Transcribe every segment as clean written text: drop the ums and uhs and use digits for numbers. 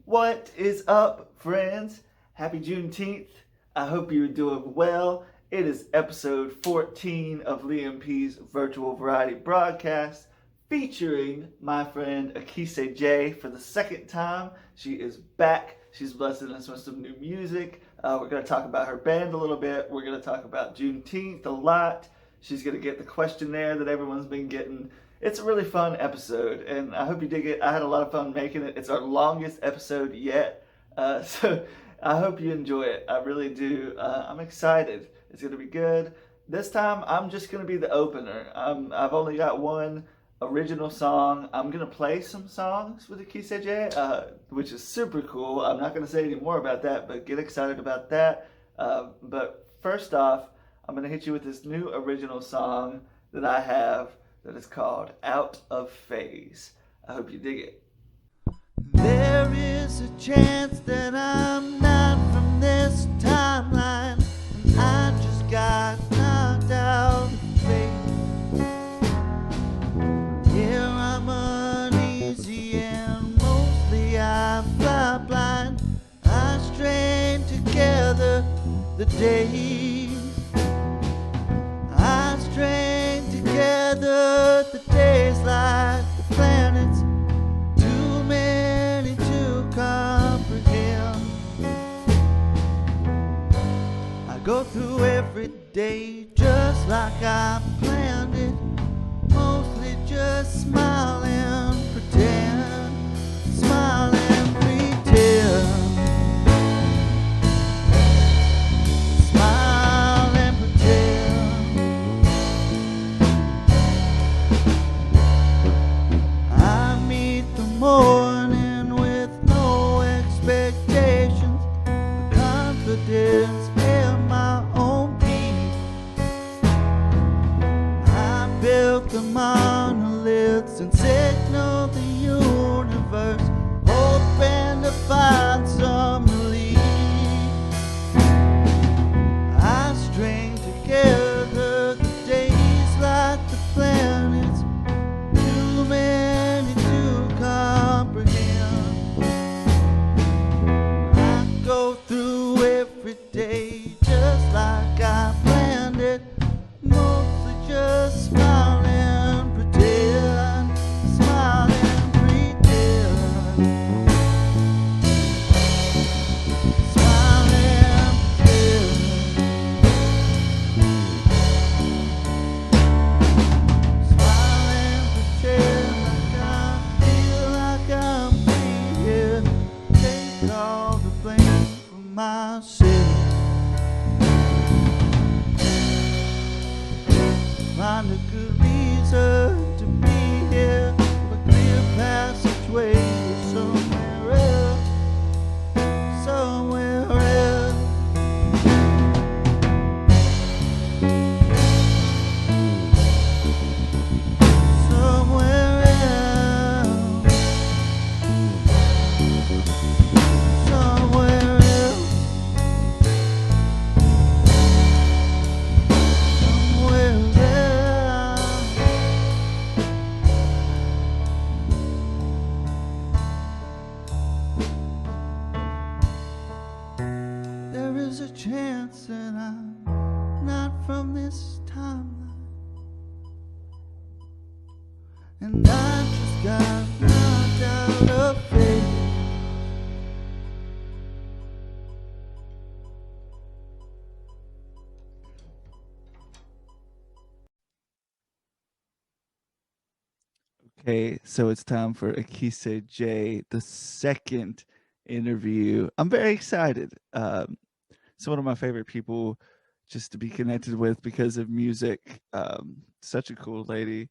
What is up, friends? Happy Juneteenth. I hope you're doing well. It is episode 14 of Liam P's virtual variety broadcast featuring my friend Acisse Jay for the second time. She is back. She's blessing us with some new music. We're going to talk about her band a little bit. We're going to talk about Juneteenth a lot. She's going to get the questionnaire that everyone's been getting. It's a really fun episode, and I hope you dig it. I had a lot of fun making it. It's our longest episode yet, so I hope you enjoy it. I really do. I'm excited. It's going to be good. This time, I'm just going to be the opener. I've only got one original song. I'm going to play some songs with Acisse Jay, which is super cool. I'm not going to say any more about that, but get excited about that. But first off, I'm going to hit you with this new original song that I have that is called Out of Phase. I hope you dig it. There is a chance that I'm not from this timeline, and I just got knocked out of phase. Here I'm uneasy and mostly I fly blind. I strain together the days. I strain together the days like the planets, too many to comprehend. I go through every day just like I planned it, mostly just smile and pretend, smile and pretend. Morning with no expectations, confidence in my own peace. I built the monoliths and signaled the universe, hoping to find some relief. I string together the days like the planets, too many to comprehend. I go through every day just like I planned it, mostly just smile and pretend, smile and pretend, smile and pretend, smile and pretend like I feel like I'm free here. Take all the blame for my city. Find a good reason to be here, a clear passageway somewhere else, somewhere else. Somewhere else, somewhere else, somewhere else. There is a chance that I'm not from this timeline, and I just got knocked out of phase. Okay, so it's time for Acisse Jay, the second interview. I'm very excited. It's one of my favorite people just to be connected with because of music. Such a cool lady,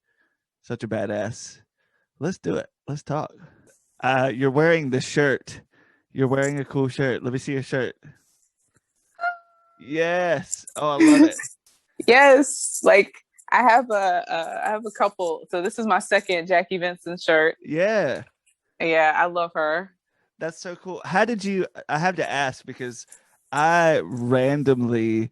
such a badass. Let's do it. Let's talk. You're wearing the shirt. You're wearing a cool shirt. Let me see your shirt. Yes. Oh, I love it. Yes, like I have a couple. So this is my second Jackie Vincent shirt. Yeah. Yeah, I love her. That's so cool. How did you? I have to ask because I randomly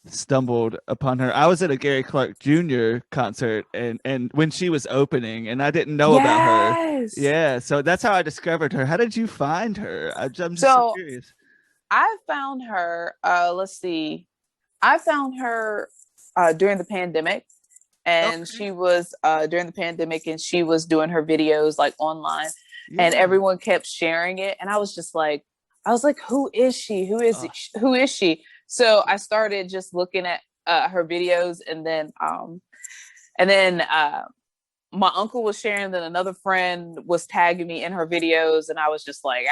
stumbled upon her. I was at a Gary Clark Jr. concert and when she was opening, and I didn't know about her. Yes. Yeah, so that's how I discovered her. How did you find her? I'm just so So curious. I found her, let's see. I found her during the pandemic, and Okay. she was during the pandemic, and she was doing her videos like online, and Yeah. everyone kept sharing it, and I was just like, who is she? Oh, Who is she? So I started just looking at her videos, and then my uncle was sharing, then another friend was tagging me in her videos, and I was just like,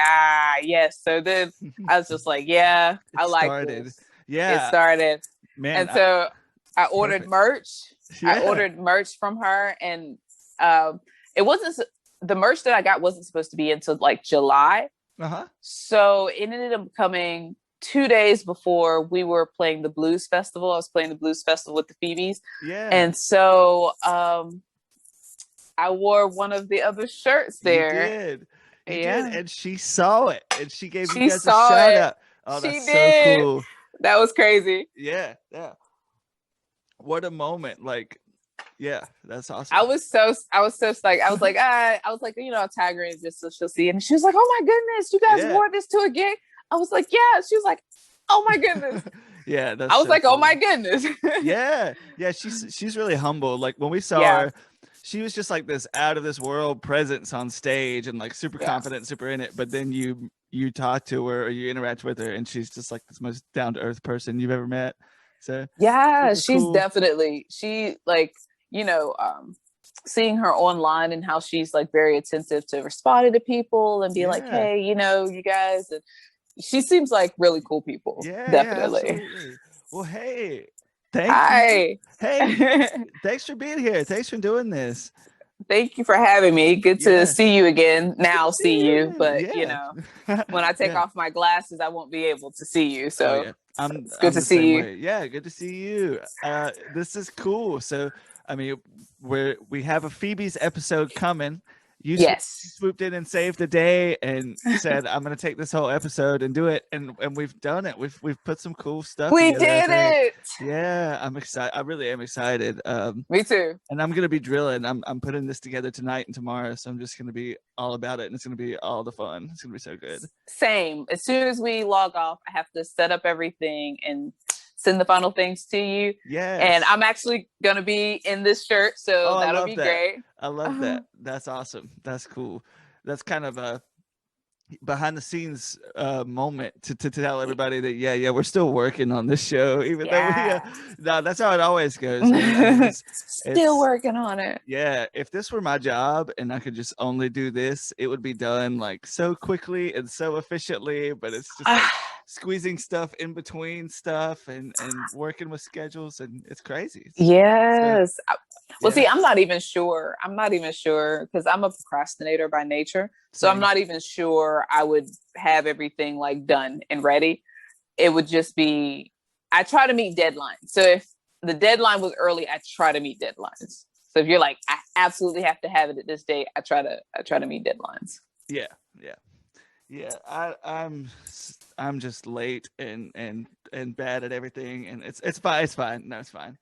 yes. So then I was just like, yeah, it I like started. this. It Yeah, started. man. And so I ordered Perfect. merch. I Yeah. ordered merch from her, and it wasn't the merch that I got wasn't supposed to be until like July. Uh-huh. So it ended up coming 2 days before we were playing the blues festival. I was playing the blues festival with the Phoebes. Yeah. And so I wore one of the other shirts You there. did. You did. Yeah. And she saw it and she gave you She guys a saw shout it. out. Oh, that's She so did. cool. That was crazy. Yeah. Yeah. What a moment. Like, yeah, that's awesome. I was so like, I'll tag her in just so she'll see. And she was like, oh my goodness, you guys Yeah. wore this to a gig? I was like, yeah. She was like, oh my goodness. Yeah, that's I was so like, oh cool. my goodness. Yeah. Yeah, she's really humble. Like when we saw Yeah. her, she was just like this out of this world presence on stage and like super Yeah. confident, super in it. But then you talk to her or you interact with her and she's just like this most down to earth person you've ever met. So Yeah, super she's cool. definitely seeing her online and how she's like very attentive to responding to people and be like, Yeah. hey, you guys, and she seems like really cool people. Yeah, Definitely. absolutely. Well, hey, thank you. Hi. Hey, thanks for being here. Thanks for doing this. Thank you for having me. Good to Yeah. see you again. Good Now to see see you, you. but Yeah. when I take Yeah. off my glasses, I won't be able to see you. Oh So yeah. it's good I'm to the same see you. way. Yeah, good to see you. This is cool. So I mean, we have a Phoebe's episode coming. You Yes. swooped in and saved the day and said, "I'm going to take this whole episode and do it." And we've done it. We've put some cool stuff We together, I did think. it. Yeah, I'm excited. I really am excited. Me too. And I'm gonna be drilling. I'm putting this together tonight and tomorrow, so I'm just gonna be all about it, and it's gonna be all the fun. It's gonna be so good. Same. As soon as we log off, I have to set up everything and send the final things to you. Yes. And I'm actually going to be in this shirt, so that'll be great. I love that. That's awesome. That's cool. That's kind of a behind the scenes moment to tell everybody that yeah we're still working on this show, even though no, that's how it always goes. Still working on it. Yeah, if this were my job and I could just only do this, it would be done like so quickly and so efficiently, but it's just like squeezing stuff in between stuff and working with schedules, and it's crazy. Yes. Well, see, I'm not even sure because I'm a procrastinator by nature. So I'm not even sure I would have everything like done and ready. It would just be, I try to meet deadlines. So if the deadline was early, I try to meet deadlines. So if you're like, I absolutely have to have it at this date, I try to meet deadlines. Yeah. I'm just late and bad at everything, and it's fine. No, it's fine.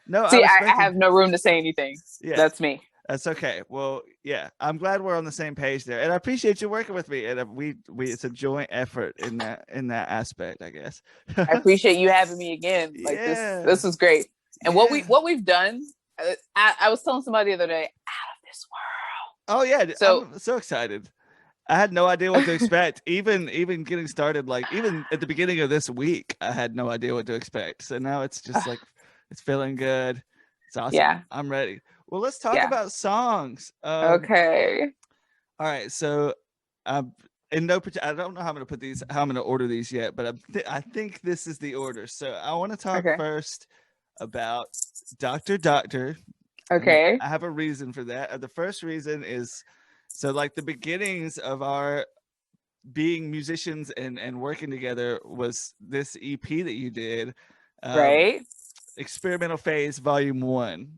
No, see, I have no room to say anything. Yeah, that's me. That's okay. Well, yeah, I'm glad we're on the same page there, and I appreciate you working with me. And we it's a joint effort in that aspect, I guess. I appreciate you having me again. Like this is great. And what we've done, I was telling somebody the other day, out of this world. Oh yeah, so I'm so excited. I had no idea what to expect. even getting started, like even at the beginning of this week, I had no idea what to expect. So now it's just like it's feeling good. It's awesome. Yeah, I'm ready. Well, let's talk about songs. Okay. All right. So, in no, I don't know how I'm going to put these, how I'm going to order these yet, but I think this is the order. So I want to talk first about Dr. Doctor. Okay. I have a reason for that. The first reason is, so like the beginnings of our being musicians and working together was this EP that you did. Right. Experimental Phase Volume 1.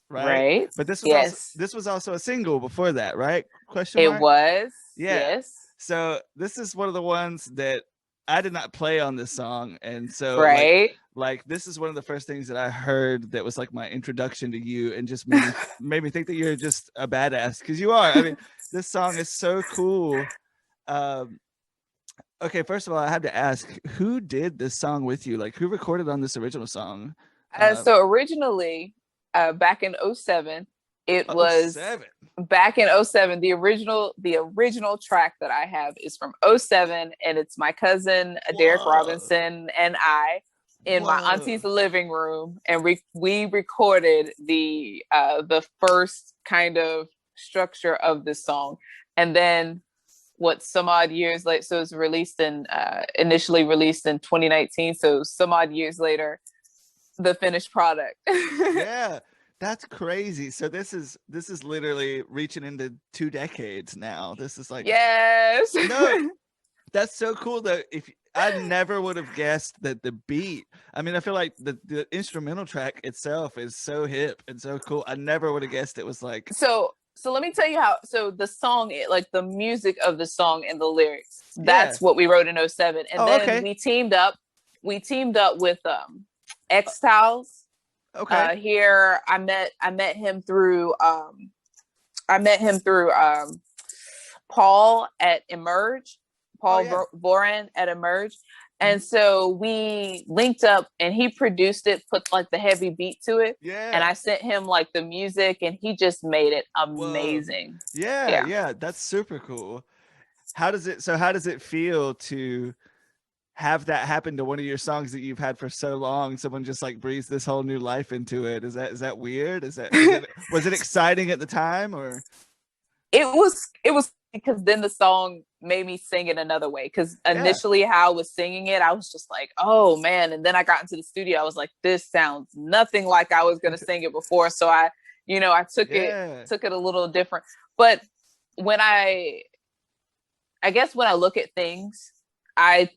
Right. But this was also a single before that, right? Question mark? It was. Yeah. Yes. So this is one of the ones that I did not play on this song, and so Right. like this is one of the first things that I heard that was like my introduction to you, and just made me think that you're just a badass, because you are. I mean, this song is so cool. Okay, first of all, I have to ask, who did this song with you? Like, who recorded on this original song? So originally, back in 07, it was 07. back in 07. The original track that I have is from 07, and it's my cousin Derek Robinson and I in my auntie's living room, and we recorded the first kind of structure of this song, and then some odd years later, so it was released initially released in 2019, so some odd years later, the finished product. Yeah, that's crazy. So this is literally reaching into 2 decades now. This is like, yes. No, that's so cool though. If I never would have guessed that the beat, I mean, I feel like the instrumental track itself is so hip and so cool. I never would have guessed it was like, so let me tell you how. So the song, like the music of the song and the lyrics, that's what we wrote in 07. And then we teamed up with X Tiles. Okay. Here I met him through Paul at Emerge, Voran at Emerge. And so we linked up, and he produced it, put like the heavy beat to it. Yeah. And I sent him like the music, and he just made it amazing. Yeah. That's super cool. How does it feel to have that happen to one of your songs that you've had for so long? Someone just like breathes this whole new life into it. Is that weird? Was it exciting at the time, or? It was because then the song made me sing it another way. Because initially how I was singing it, I was just like, oh man. And then I got into the studio, I was like, this sounds nothing like I was gonna sing it before. So I took it a little different. But when I guess when I look at things, I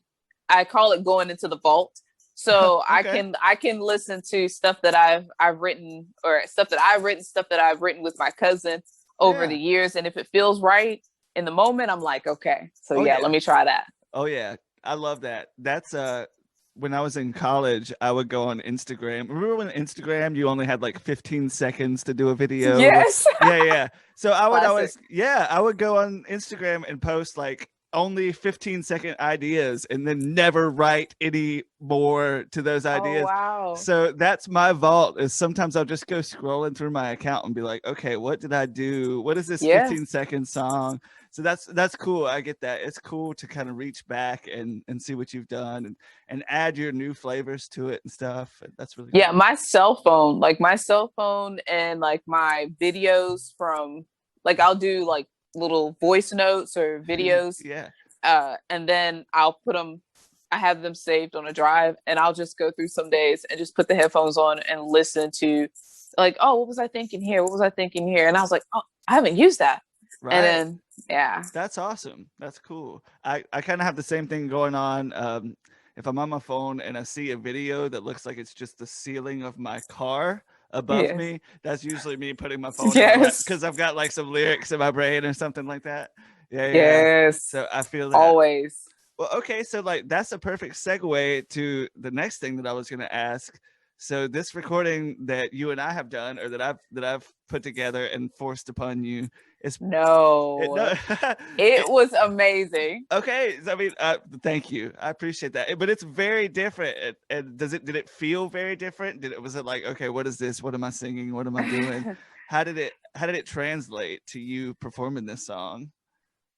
call it going into the vault. So I can listen to stuff that I've written, or stuff that I've written with my cousin over the years, and if it feels right in the moment, I'm like, okay, so let me try that. Oh yeah, I love that. That's when I was in college, I would go on Instagram. Remember when Instagram, you only had like 15 seconds to do a video? Yes. Yeah. So I would I would go on Instagram and post like only 15-second ideas, and then never write any more to those ideas. Oh, wow. So that's my vault, is sometimes I'll just go scrolling through my account and be like, okay, what did I do? What is this 15-second song? So that's cool. I get that. It's cool to kind of reach back and see what you've done and add your new flavors to it and stuff. That's really cool. My cell phone and like my videos from, like, I'll do like little voice notes or videos, and then I'll put them, I have them saved on a drive, and I'll just go through some days and just put the headphones on and listen to, like, oh, what was I thinking here, and I was like, oh, I haven't used that. Right. And then that's awesome. That's cool. I kind of have the same thing going on. If I'm on my phone and I see a video that looks like it's just the ceiling of my car above me, that's usually me putting my phone in, because I've got like some lyrics in my brain or something like that. Yes. So I feel that always. Well, okay, so like that's a perfect segue to the next thing that I was going to ask. So this recording that you and I have done, or that I've put together and forced upon you, is it was amazing. Okay, I mean, thank you, I appreciate that. But it's very different. And did it feel very different? Was it like, okay, what is this? What am I singing? What am I doing? How did it translate to you performing this song?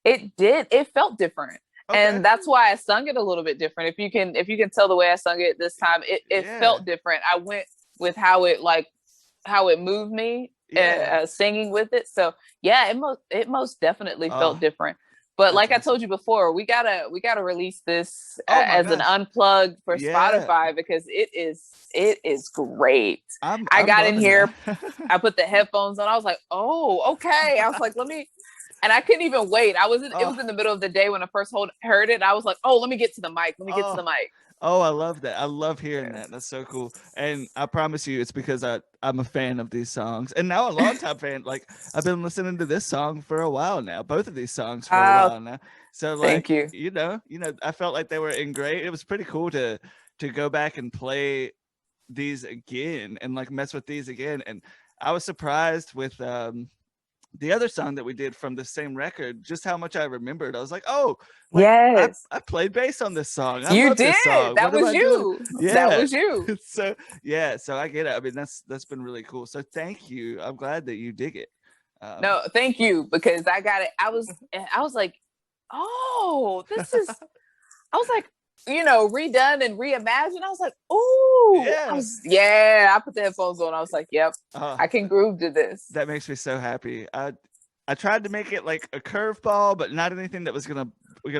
It did. It felt different. Okay. And that's why I sung it a little bit different. If you can tell the way I sung it this time, it felt different. I went with how it moved me, singing with it. So it most definitely felt different. But like I told you before, we gotta release this as an unplugged for Spotify, because it is great. I got in here, I put the headphones on. I was like, oh, okay. I was like, let me. And I couldn't even wait. It was in the middle of the day when I first heard it. I was like, oh, let me get to the mic. Oh, I love that. I love hearing that. That's so cool. And I promise you, it's because I'm a fan of these songs. And now a longtime fan. Like, I've been listening to this song for a while now, both of these songs for a Oh, while now. So thank like, you. I felt like they were in great. It was pretty cool to go back and play these again and like mess with these again. And I was surprised with the other song that we did from the same record, just how much I remembered. I was like, oh, like Yes. I played bass on this song. I You love this did. song. That What am was I doing? you. That Yeah. was you. So yeah, so I get it. I mean, that's been really cool. So thank you. I'm glad that you dig it. No, thank you, because I got it. I was like, oh, this is, I was like, redone and reimagined. I was like, oh, Yeah. I put the headphones on. I was like, yep, I can groove to this. That makes me so happy. I tried to make it like a curveball, but not anything that was gonna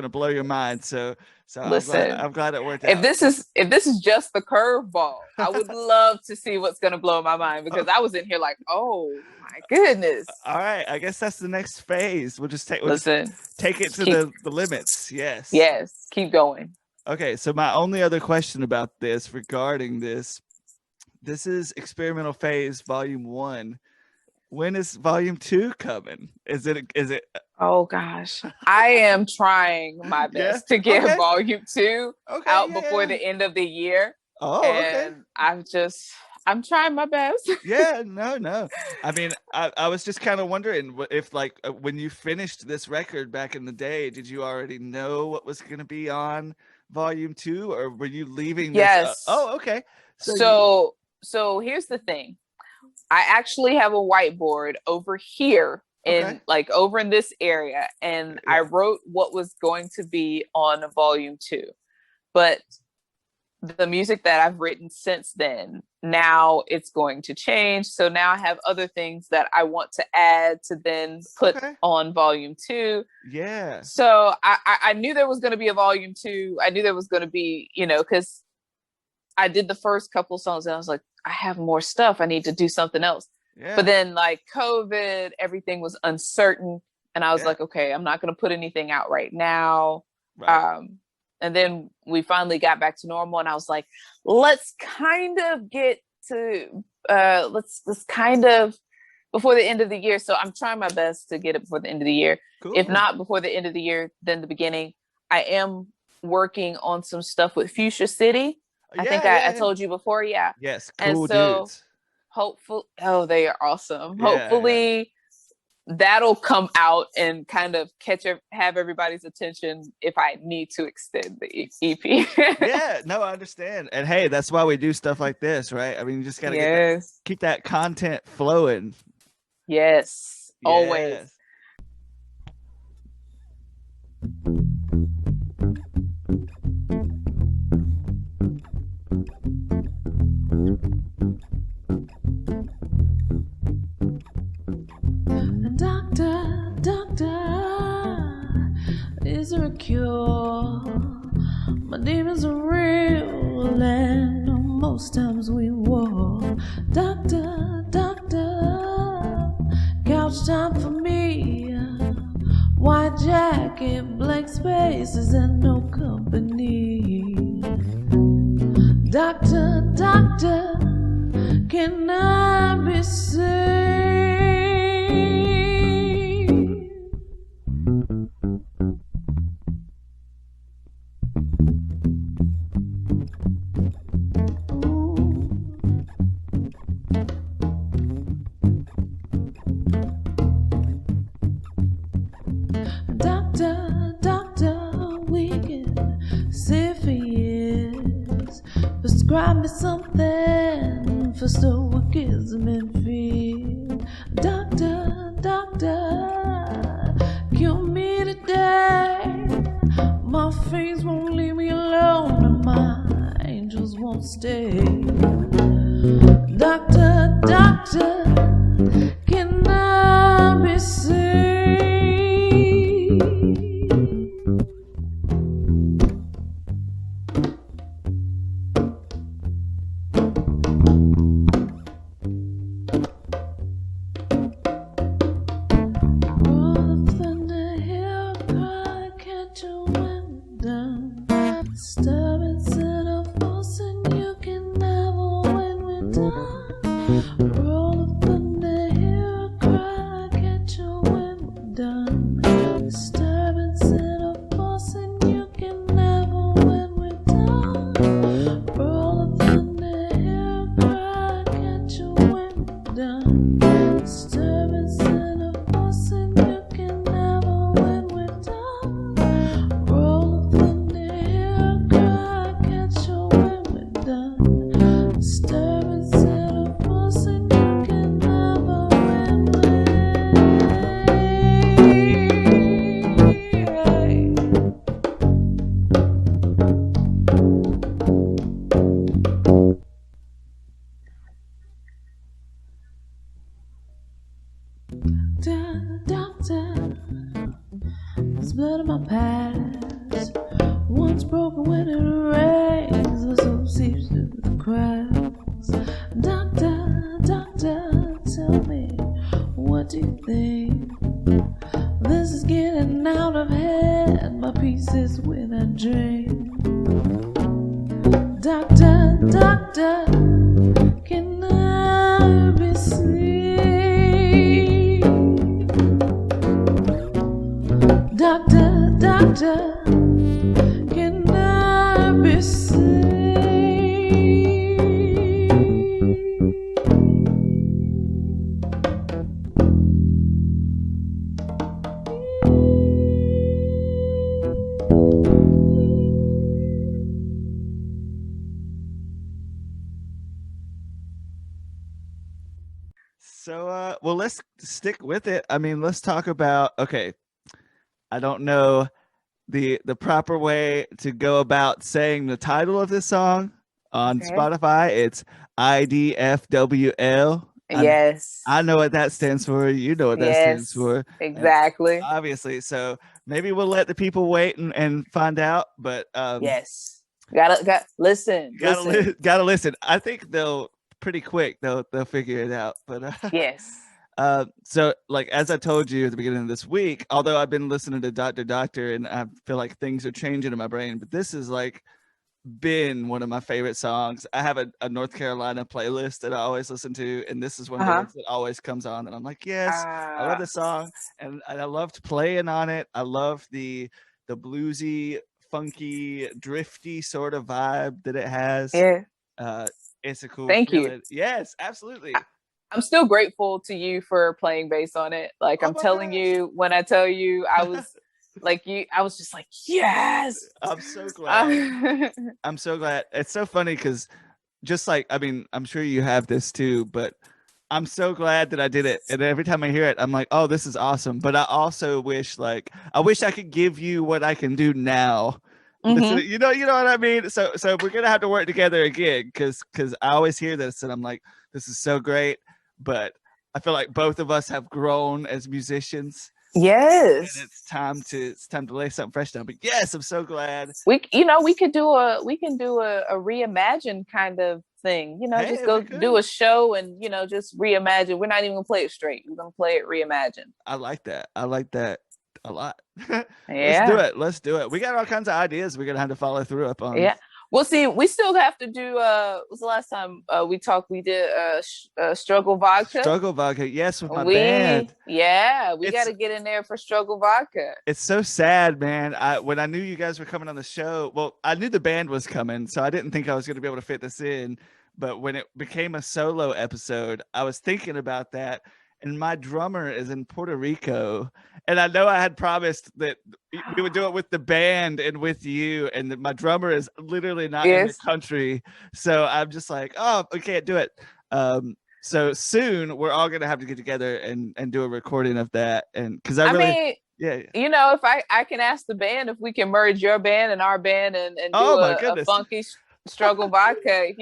blow your mind. So Listen, I'm glad it worked if out. this is just the curveball, I would love to see what's gonna blow my mind, because I was in here like, oh my goodness. All right, I guess that's the next phase. We'll just take it to the limits. Yes, keep going. Okay, so my only other question about this regarding this is Experimental Phase Volume 1. When is Volume 2 coming? Is it Oh gosh, I am trying my best to get Volume 2 out before the end of the year. Oh, and I'm trying my best. Yeah, no. I mean, I was just kind of wondering if, like, when you finished this record back in the day, did you already know what was going to be on Volume 2, or were you leaving this? Yes. Oh, okay. So here's the thing. I actually have a whiteboard over here over in this area, and I wrote what was going to be on Volume 2. But the music that I've written since then, now it's going to change. So now I have other things that I want to add to then put on Volume 2. Yeah. So I knew there was going to be a Volume 2. I knew there was going to be, because I did the first couple songs and I was like, I have more stuff. I need to do something else. Yeah. But then like COVID, everything was uncertain. And I was like, okay, I'm not going to put anything out right now. Right. And then we finally got back to normal, and I was like, let's kind of get to, let's kind of before the end of the year. So I'm trying my best to get it before the end of the year. Cool. If not before the end of the year, then the beginning. I am working on some stuff with Fuchsia City. I think I told you before. Yeah. Yes. Cool. And so dudes. Hopefully, they are awesome. Yeah, hopefully that'll come out and kind of have everybody's attention if I need to extend the EP. Yeah, no, I understand. And hey, that's why we do stuff like this, right? I mean, you just got to keep that content flowing. Yes, always. Is there a cure? My demons are real, and most times we war. Doctor, couch time for me. White jacket, blank spaces, and no company. Doctor, can I be saved? Prescribe me something for stoicism and fear. Doctor, cure me today. My fiends won't leave me alone, and my angels won't stay. Doctor, can I be saved? Disturbance in a Doctor, doctor, there's blood in my past. Once broken when it rains, the soul seeps through the cracks. Doctor, doctor, tell me, what do you think? This is getting out of hand, my pieces when I drink. Doctor, doctor, can I be seen? Doctor, doctor, can I be seen? So, well, let's stick with it. I mean, let's talk about. Okay, I don't know the proper way to go about saying the title of this song on Okay. Spotify. It's IDFWL. Yes. I know what that stands for. You know what that stands for. Exactly. Obviously. So maybe we'll let the people wait and find out. But Yes. Gotta listen. gotta listen. I think they'll pretty quick. They'll figure it out. But Yes. so like as I told you at the beginning of this week, although I've been listening to Doctor and I feel like things are changing in my brain, but this is like been one of my favorite songs. I have a North Carolina playlist that I always listen to, and this is one of the ones that always comes on, and I'm like, yes, I love this song, and I loved playing on it. I love the bluesy, funky, drifty sort of vibe that it has. Yeah. It's a cool Thank feeling. you. Yes, absolutely. I'm still grateful to you for playing bass on it. Like I'm telling you, when I tell you, I was like you, I was just like, yes. I'm so glad. I'm so glad. It's so funny because just like, I mean, I'm sure you have this too, but I'm so glad that I did it. And every time I hear it, I'm like, oh, this is awesome. But I also wish I could give you what I can do now. Mm-hmm. You know what I mean? So we're gonna have to work together again because I always hear this and I'm like, this is so great. But I feel like both of us have grown as musicians. Yes. And it's time to lay something fresh down. But yes, I'm so glad. We can do a reimagine kind of thing. Just go do a show and just reimagine. We're not even gonna play it straight. We're gonna play it reimagined. I like that a lot. Yeah. Let's do it. We got all kinds of ideas we're gonna have to follow through up on. Yeah. Well, see, we still have to do. Was the last time we talked? We did Struggle Vodka. Yes, with my band. Yeah, we got to get in there for Struggle Vodka. It's so sad, man. When I knew you guys were coming on the show, well, I knew the band was coming, so I didn't think I was going to be able to fit this in. But when it became a solo episode, I was thinking about that. And my drummer is in Puerto Rico. And I know I had promised that we would do it with the band and with you. And my drummer is literally not in the country. So I'm just like, oh, I can't do it. So soon we're all going to have to get together and do a recording of that. And because I mean, if I can ask the band if we can merge your band and our band and do a funky Struggle Vodka,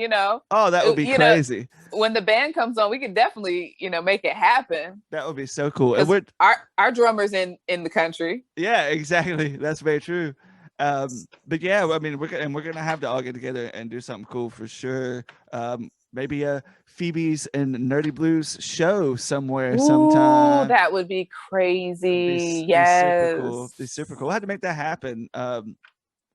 Oh, that would be crazy. When the band comes on, we can definitely, make it happen. That would be so cool. And our drummer's in the country. Yeah, exactly. That's very true. But yeah, I mean, we're gonna have to all get together and do something cool for sure. Maybe a Phoebe's and Nerdy Blues show somewhere sometime. That would be crazy. Be super cool. I had to make that happen.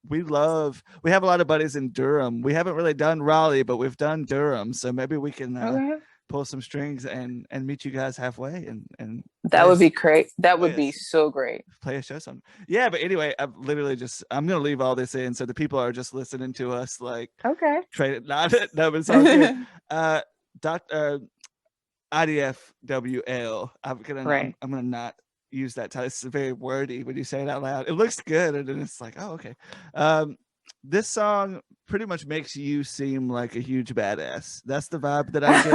We have a lot of buddies in Durham. We haven't really done Raleigh, but we've done Durham. So maybe we can pull some strings and meet you guys halfway and that would be great. That would be so great. Play a show something. Yeah, but anyway, I'm gonna leave all this in so the people are just listening to us like trade it. No, but it's all good. IDFWL. I'm gonna not use that title. It's very wordy when you say it out loud. It looks good and then it's like, oh, okay. This song pretty much makes you seem like a huge badass. That's the vibe that I'm getting.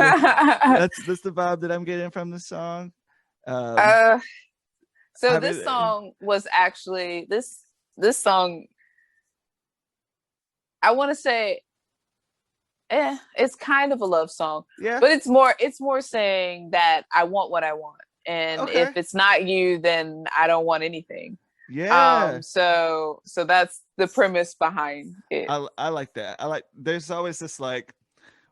that's the vibe that I'm getting from this song. So this song was actually this song, I want to say it's kind of a love song. Yeah. But it's more saying that I want what I want. and Okay. if it's not you, then I don't want anything. Yeah. So that's the premise behind it. I like that. There's always this like,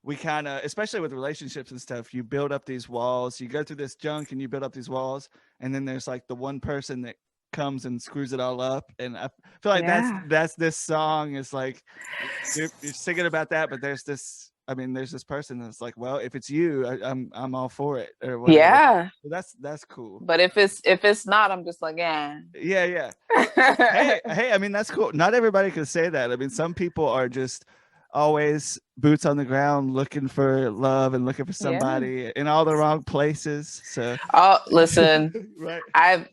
we kind of, especially with relationships and stuff, you build up these walls, you go through this junk and you build up these walls, and then there's like the one person that comes and screws it all up. And I feel like that's this song is like, you're singing about that, but there's this person that's like, well, if it's you, I'm all for it, or whatever. Yeah. So that's cool. But if it's not, I'm just like, yeah. Hey, I mean, that's cool. Not everybody can say that. I mean, some people are just always boots on the ground, looking for love and looking for somebody in all the wrong places. So listen, right.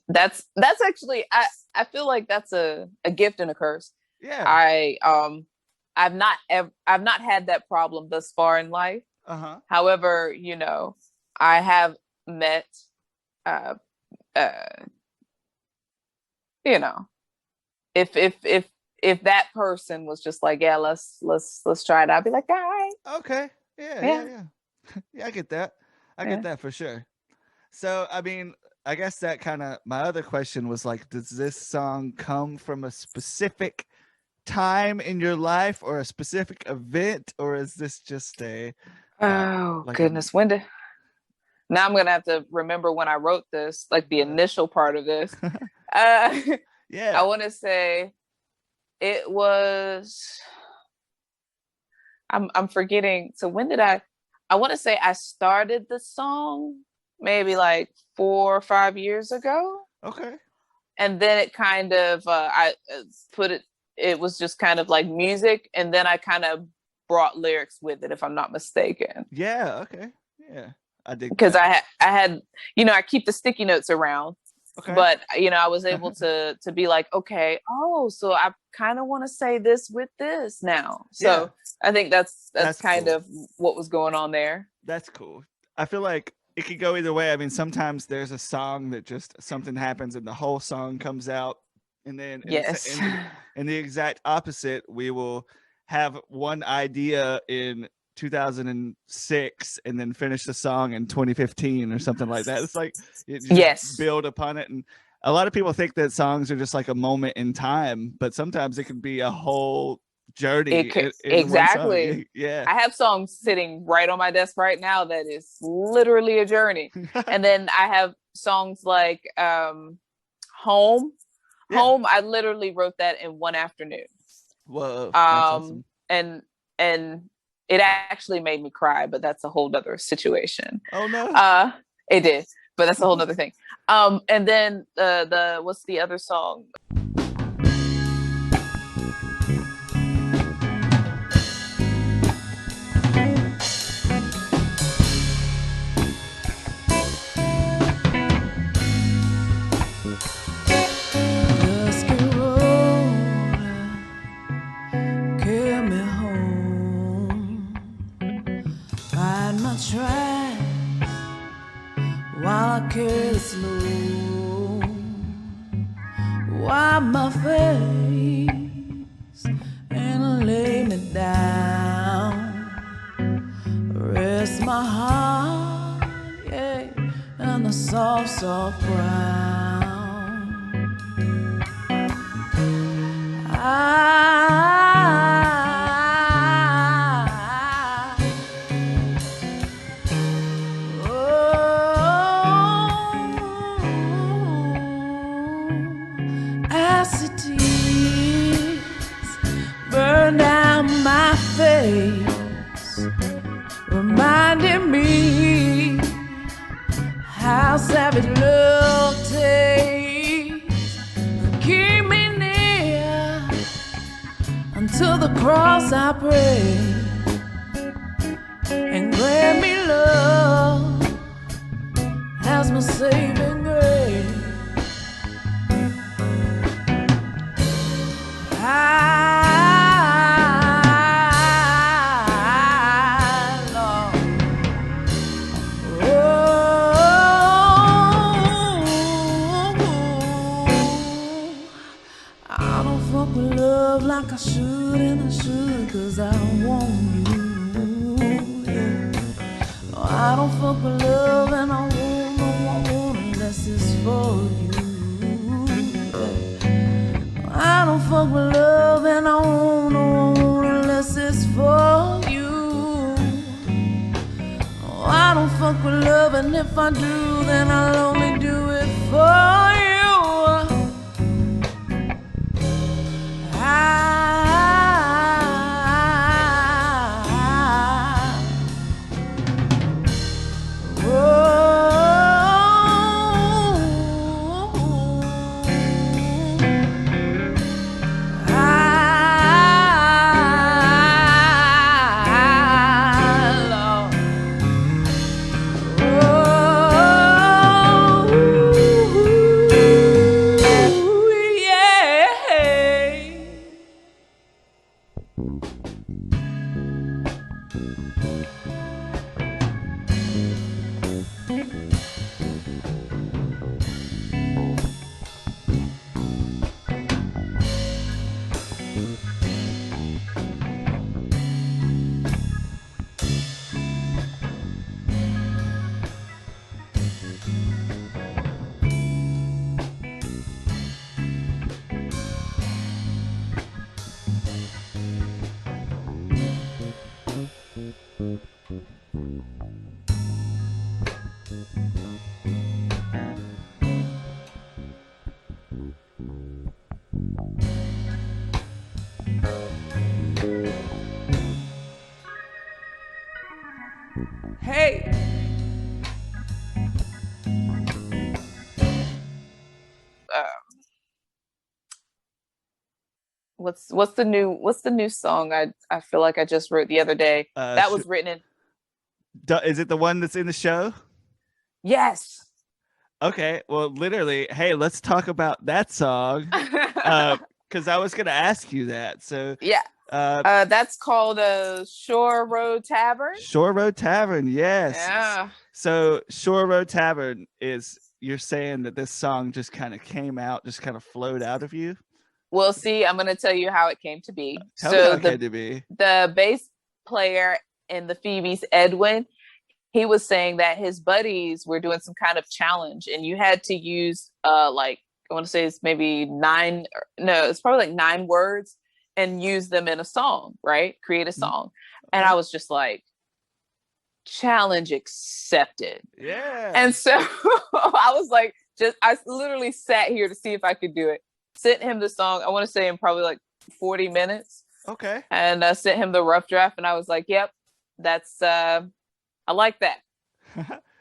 That's actually, I feel like that's a gift and a curse. Yeah. I've not had that problem thus far in life. Uh-huh. However, I have met, if that person was just like, yeah, let's try it, I'd be like, all right. Okay. Yeah. Yeah, I get that. I get that for sure. So, I mean, I guess that kind of, my other question was like, does this song come from a specific time in your life or a specific event, or is this just a goodness, now I'm gonna have to remember when I wrote this, like the initial part of this. Yeah, I want to say it was, I'm forgetting. So when did I want to say I started the song maybe like 4 or 5 years ago. Okay. And then it kind of it was just kind of like music, and then I kind of brought lyrics with it, if I'm not mistaken. Yeah. Okay. Yeah, I did. Because I had, I keep the sticky notes around. Okay. But I was able to be like, okay, so I kind of want to say this with this now. So I think that's kind cool. of what was going on there. That's cool. I feel like it could go either way. I mean, sometimes there's a song that just something happens and the whole song comes out. And then in the exact opposite, we will have one idea in 2006 and then finish the song in 2015 or something like that. It's like you just build upon it. And a lot of people think that songs are just like a moment in time, but sometimes it can be a whole journey. Exactly. Yeah. I have songs sitting right on my desk right now that is literally a journey. And then I have songs like Home. Yeah. Home, I literally wrote that in one afternoon. Whoa. Awesome. And it actually made me cry, but that's a whole nother situation. Oh no. It did, but that's a whole nother thing. And then the what's the other song? While I carry the slow, wipe my face and lay me down, rest my heart, and the soft ground. Reminding me how savage love takes. Keep me near until the cross I pray, and grant me love as my saving grace. Like I should, and I should, 'cause I want you. No, I don't fuck with love, and I want for you. I don't fuck with love and I won't unless it's for you. Oh, I don't fuck with love, and if I do, then I'll only do it for you. Hey. What's the new song I feel like I just wrote the other day? That was written in. Is it the one that's in the show? Yes. Okay. Well, literally, hey, let's talk about that song. Because I was gonna ask you that. So yeah. That's called Shore Road Tavern. Shore Road Tavern, yes. Yeah. So Shore Road Tavern you're saying that this song just kind of came out, just kind of flowed out of you? Well, see, I'm going to tell you how it came to be. Tell me how it came to be. The bass player in the Phoebes, Edwin, he was saying that his buddies were doing some kind of challenge, and you had to use like, I want to say it's maybe it's probably like 9 words, and use them in a song, right? Create a song. And I was just like, challenge accepted. Yeah. And so I was like, I literally sat here to see if I could do it. Sent him the song, I want to say in probably like 40 minutes. Okay. And sent him the rough draft, and I was like, yep, that's, I like that.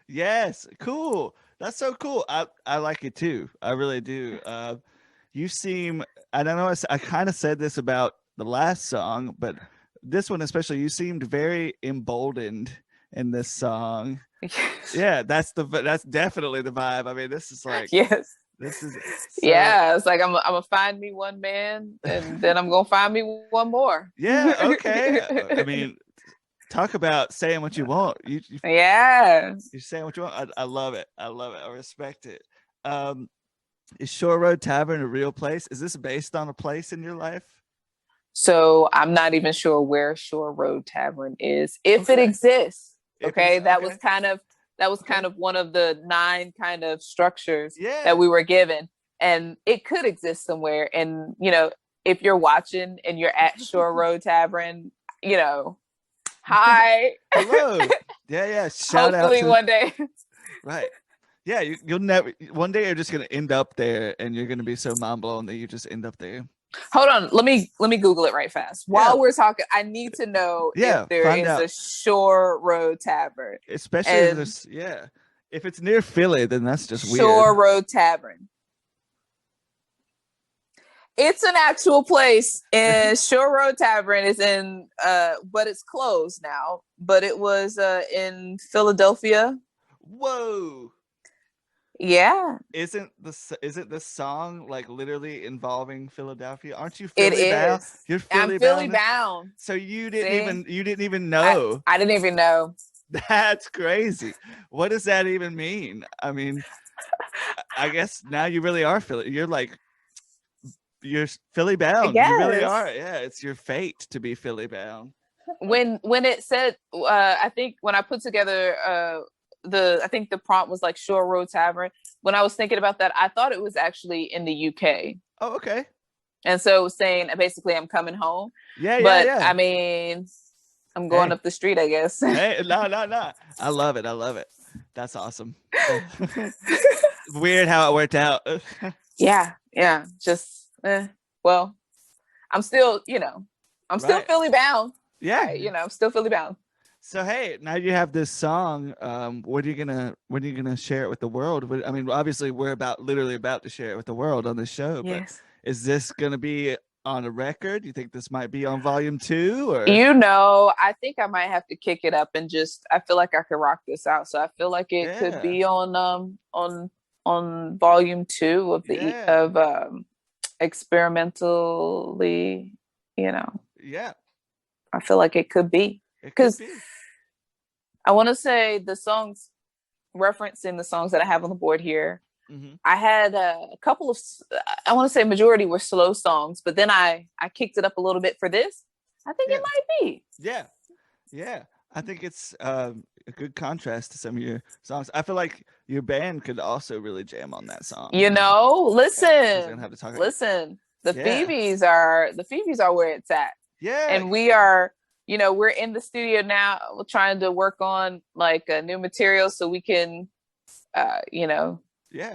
Yes, cool. That's so cool. I like it too. I really do. You seem, I don't know, I kind of said this about the last song, but this one especially, you seemed very emboldened in this song. Yeah, that's definitely the vibe. I mean, this is like, yes. This is yeah, it's like I'm gonna find me one man, and then I'm gonna find me one more. Yeah, okay. I mean, talk about saying what you want. Yeah, you're saying what you want. I love it. I love it. I respect it. Is Shore Road Tavern a real place? Is this based on a place in your life? So I'm not even sure where Shore Road Tavern is, if it exists. Okay, that was kind of one of the 9 kind of structures that we were given, and it could exist somewhere. And if you're watching and you're at Shore Road Tavern, hi, hello, yeah. Shout Hopefully out one day, right? Yeah, you'll never. One day you're just gonna end up there, and you're gonna be so mind blown that you just end up there. Hold on, let me Google it right fast. While we're talking, I need to know if there is a Shore Road Tavern. Especially if it's near Philly, then that's just weird. Shore Road Tavern. It's an actual place, and Shore Road Tavern is in but it's closed now. But it was in Philadelphia. Whoa. Yeah. Isn't this song like literally involving Philadelphia? Aren't you Philly bound? You're I'm Philly bound. So you didn't even know. I didn't even know. That's crazy. What does that even mean? I mean, I guess now you really are Philly. You're Philly bound. You really are. Yeah, it's your fate to be Philly bound. When it said, I think when I put together I think the prompt was like Shore Road Tavern. When I was thinking about that, I thought it was actually in the UK. Oh, okay. And so it was saying basically I'm coming home. Yeah, but yeah. I mean, I'm going up the street, I guess. Hey, no. I love it. That's awesome. Weird how it worked out. Yeah. Just well, I'm still, I'm still Philly bound. Yeah. I'm still Philly bound. So hey, now you have this song. When are you gonna share it with the world? I mean, obviously we're literally about to share it with the world on this show. Yes. But is this gonna be on a record? You think this might be on volume 2? Or I think I might have to kick it up and I feel like I could rock this out. So I feel like it could be on volume 2 of the experimentally, Yeah. I feel like it could be. Because I want to say the songs, referencing the songs that I have on the board here, I had a couple of, I want to say majority were slow songs, but then I kicked it up a little bit for this. I think it might be. Yeah. I think it's a good contrast to some of your songs. I feel like your band could also really jam on that song. Listen. The Phoebes are where it's at. Yeah. And we are, we're in the studio now. We're trying to work on like new material so we can,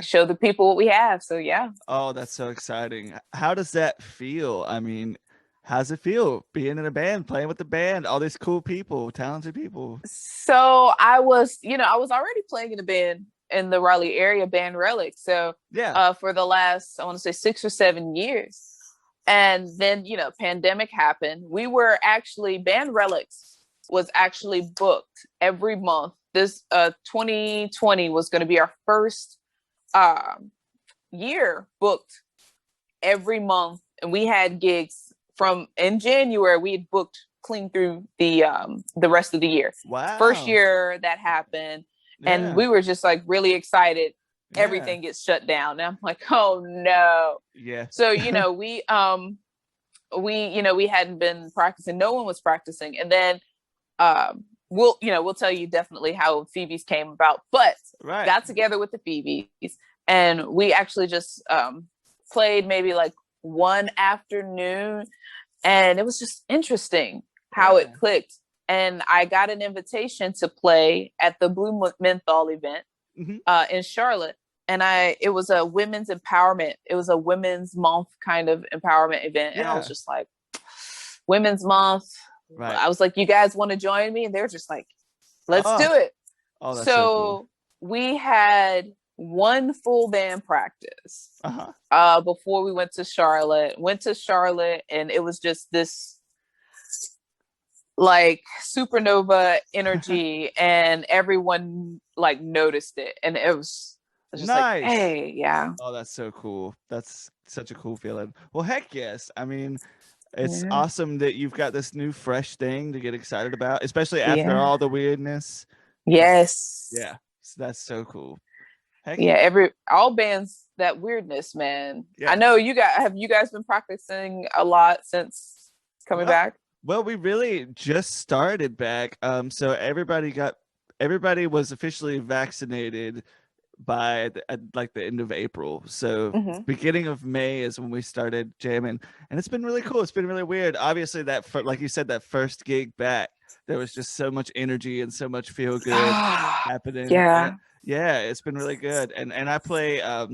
show the people what we have. So yeah. Oh, that's so exciting. How does that feel? I mean, how's it feel being in a band, playing with the band, all these cool people, talented people? So I was already playing in a band in the Raleigh area, Band Relic. So for the last, I want to say 6 or 7 years. And then, pandemic happened. We were actually, Band Relics was actually booked every month. This 2020 was going to be our first year booked every month. And we had gigs in January. We had booked clean through the rest of the year. Wow. First year that happened. And we were just like really excited. Everything gets shut down. And I'm like, oh no. Yeah. So, we hadn't been practicing. No one was practicing. And then we'll tell you definitely how Phoebes came about, but got together with the Phoebes and we actually just played maybe like one afternoon, and it was just interesting how it clicked. And I got an invitation to play at the Blue Menthol event in Charlotte. And it was a women's empowerment. It was a women's month kind of empowerment event. And I was just like, Women's Month. Right. I was like, you guys want to join me? And they were just like, let's do it. Oh, that's so cool. We had one full band practice before we went to Charlotte. And it was just this like supernova energy and everyone like noticed it. And it was just nice. Like, hey, yeah. Oh, that's so cool. That's such a cool feeling. Well, heck yes. I mean, it's awesome that you've got this new fresh thing to get excited about, especially after all the weirdness. Yes. Yeah. So that's so cool. Heck all bands, that weirdness, man. Yeah. I know have you guys been practicing a lot since coming back? Well, we really just started back. So everybody was officially vaccinated by the end of April. So beginning of May is when we started jamming, and it's been really cool. It's been really weird. Obviously, like you said, that first gig back, there was just so much energy and so much feel good happening. Yeah, it's been really good. And I play a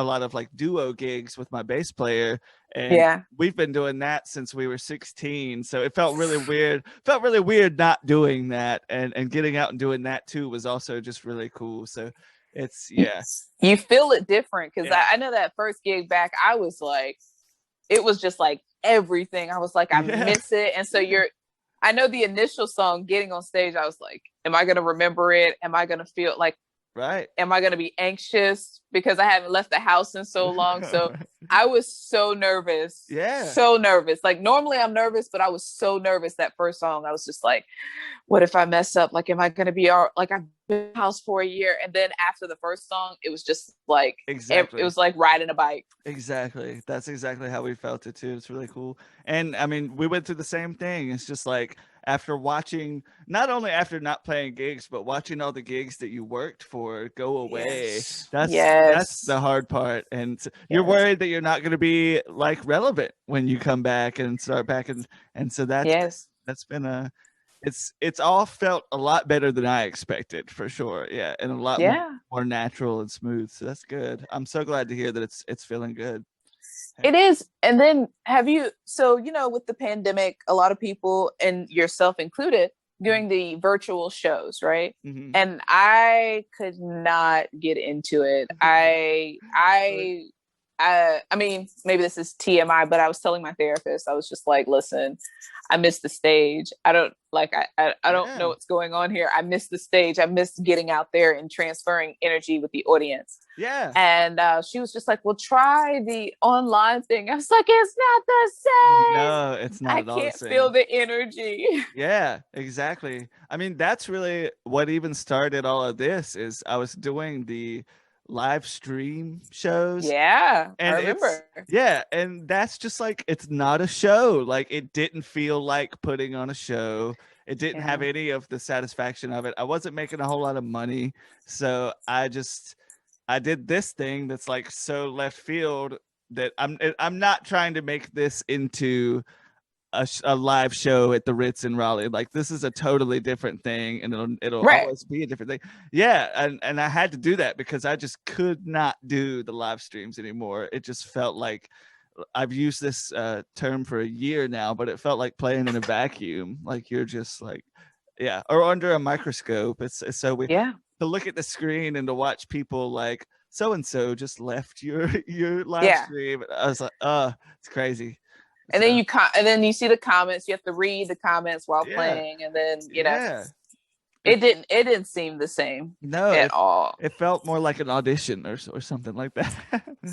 lot of like duo gigs with my bass player, and we've been doing that since we were 16. So it felt really weird not doing that, and getting out and doing that too was also just really cool. So it's you feel it different, because I know that first gig back, I was like, it was just like everything. I was like, I miss it. And so I know the initial song, getting on stage, I was like, am I gonna remember it? Am I gonna feel like am I gonna be anxious because I haven't left the house in so long? So I was so nervous. So nervous. Like normally I'm nervous, but I was so nervous that first song. I was just like, what if I mess up? Like, am I gonna be like, I've been in the house for a year? And then after the first song, it was just like it was like riding a bike. Exactly. That's exactly how we felt it too. It's really cool. And I mean, we went through the same thing. It's just like after watching, not only after not playing gigs, but watching all the gigs that you worked for go away. That's the hard part. And you're worried that you're not going to be like relevant when you come back and start back. And so that's been it's all felt a lot better than I expected, for sure. Yeah. And a lot more natural and smooth. So that's good. I'm so glad to hear that it's feeling good. It is. And then with the pandemic, a lot of people, and yourself included, doing the virtual shows, right? Mm-hmm. And I could not get into it. I mean, maybe this is TMI, but I was telling my therapist, I was just like, listen, I miss the stage. I don't know what's going on here. I miss the stage. I miss getting out there and transferring energy with the audience. Yeah. And she was just like, well, try the online thing. I was like, it's not the same. No, it's not at all the same. I can't feel the energy. Yeah, exactly. I mean, that's really what even started all of this. Is I was doing the live stream shows. Yeah, and I remember. And that's just like, it's not a show. Like, it didn't feel like putting on a show. It didn't have any of the satisfaction of it. I wasn't making a whole lot of money, so I did this thing that's like so left field that I'm not trying to make this into a live show at the Ritz in Raleigh. Like, this is a totally different thing, and it'll always be a different thing. Yeah, and I had to do that because I just could not do the live streams anymore. It just felt like, I've used this term for a year now, but it felt like playing in a vacuum. Like, you're just like, or under a microscope. It's so weird to look at the screen and to watch people like, so and so just left your live stream. I was like, it's crazy. And then you see the comments. You have to read the comments while playing, and then it didn't seem the same. No, at all. It felt more like an audition or something like that.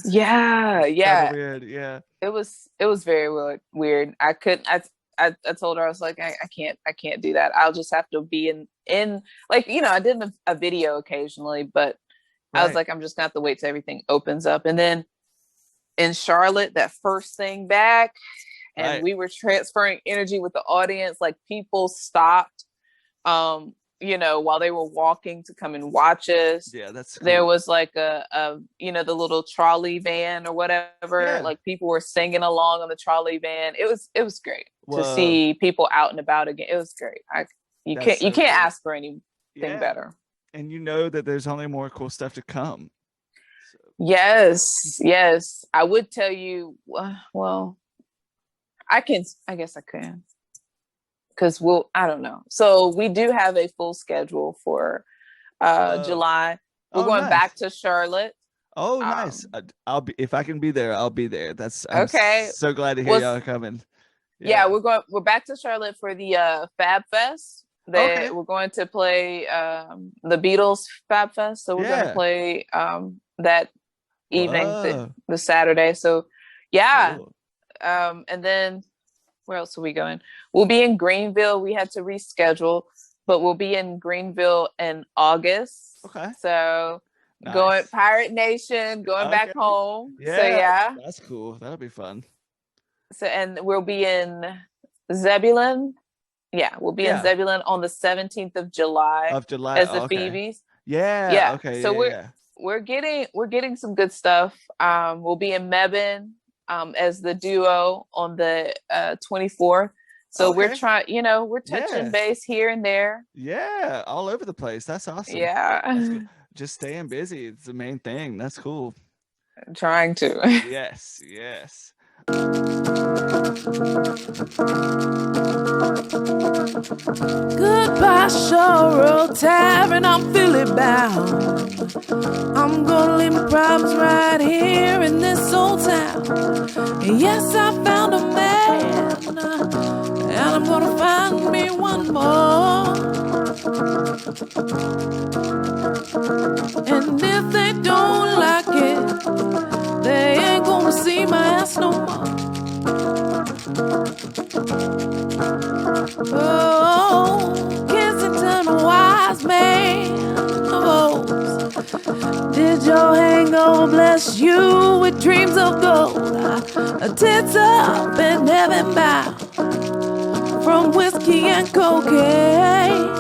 Yeah. Weird. Yeah. It was very weird. I told her, I was like, I can't do that. I'll just have to be in like, I did a video occasionally, but I was like, I'm just gonna have to wait till everything opens up. And then in Charlotte, that first thing back, and we were transferring energy with the audience. Like, people stopped, while they were walking to come and watch us. Yeah, that's cool. There was like the little trolley van or whatever. Yeah. Like, people were singing along on the trolley van. It was great to see people out and about again. It was great. You can't ask for anything better. And you know that there's only more cool stuff to come. Yes. I would tell you, well, I guess I can. Because I don't know. So we do have a full schedule for July. We're going back to Charlotte. Oh, nice. I'll be, if I can be there, I'll be there. I'm okay. So glad to hear y'all coming. Yeah, we're back to Charlotte for the Fab Fest. We're going to play the Beatles Fab Fest. So we're going to play that evening, the Saturday. So cool. And then where else are we going? We'll be in Greenville. We had to reschedule, but we'll be in Greenville in August. Okay. So going Pirate Nation, going back home. Yeah. So that's cool. That'll be fun. So, and we'll be in Zebulon. Yeah, we'll be in Zebulon on the 17th of July. As the Phoebes. Yeah. Okay. So we're getting some good stuff. We'll be in Mebane as the duo on the 24th. So we're trying, we're touching base here and there. Yeah, all over the place. That's awesome. Yeah. Just staying busy. It's the main thing. That's cool. I'm trying to. Yes. Goodbye, Shore Tavern, I'm feeling bound. I'm gonna leave my problems right here in this old town. And yes, I found a man, and I'm gonna find me one more. And if they don't like it, they ain't gonna see my ass no more. Oh, Kensington, wise man of old, did your hangover bless you with dreams of gold? Tits up and heaven bound, from whiskey and cocaine.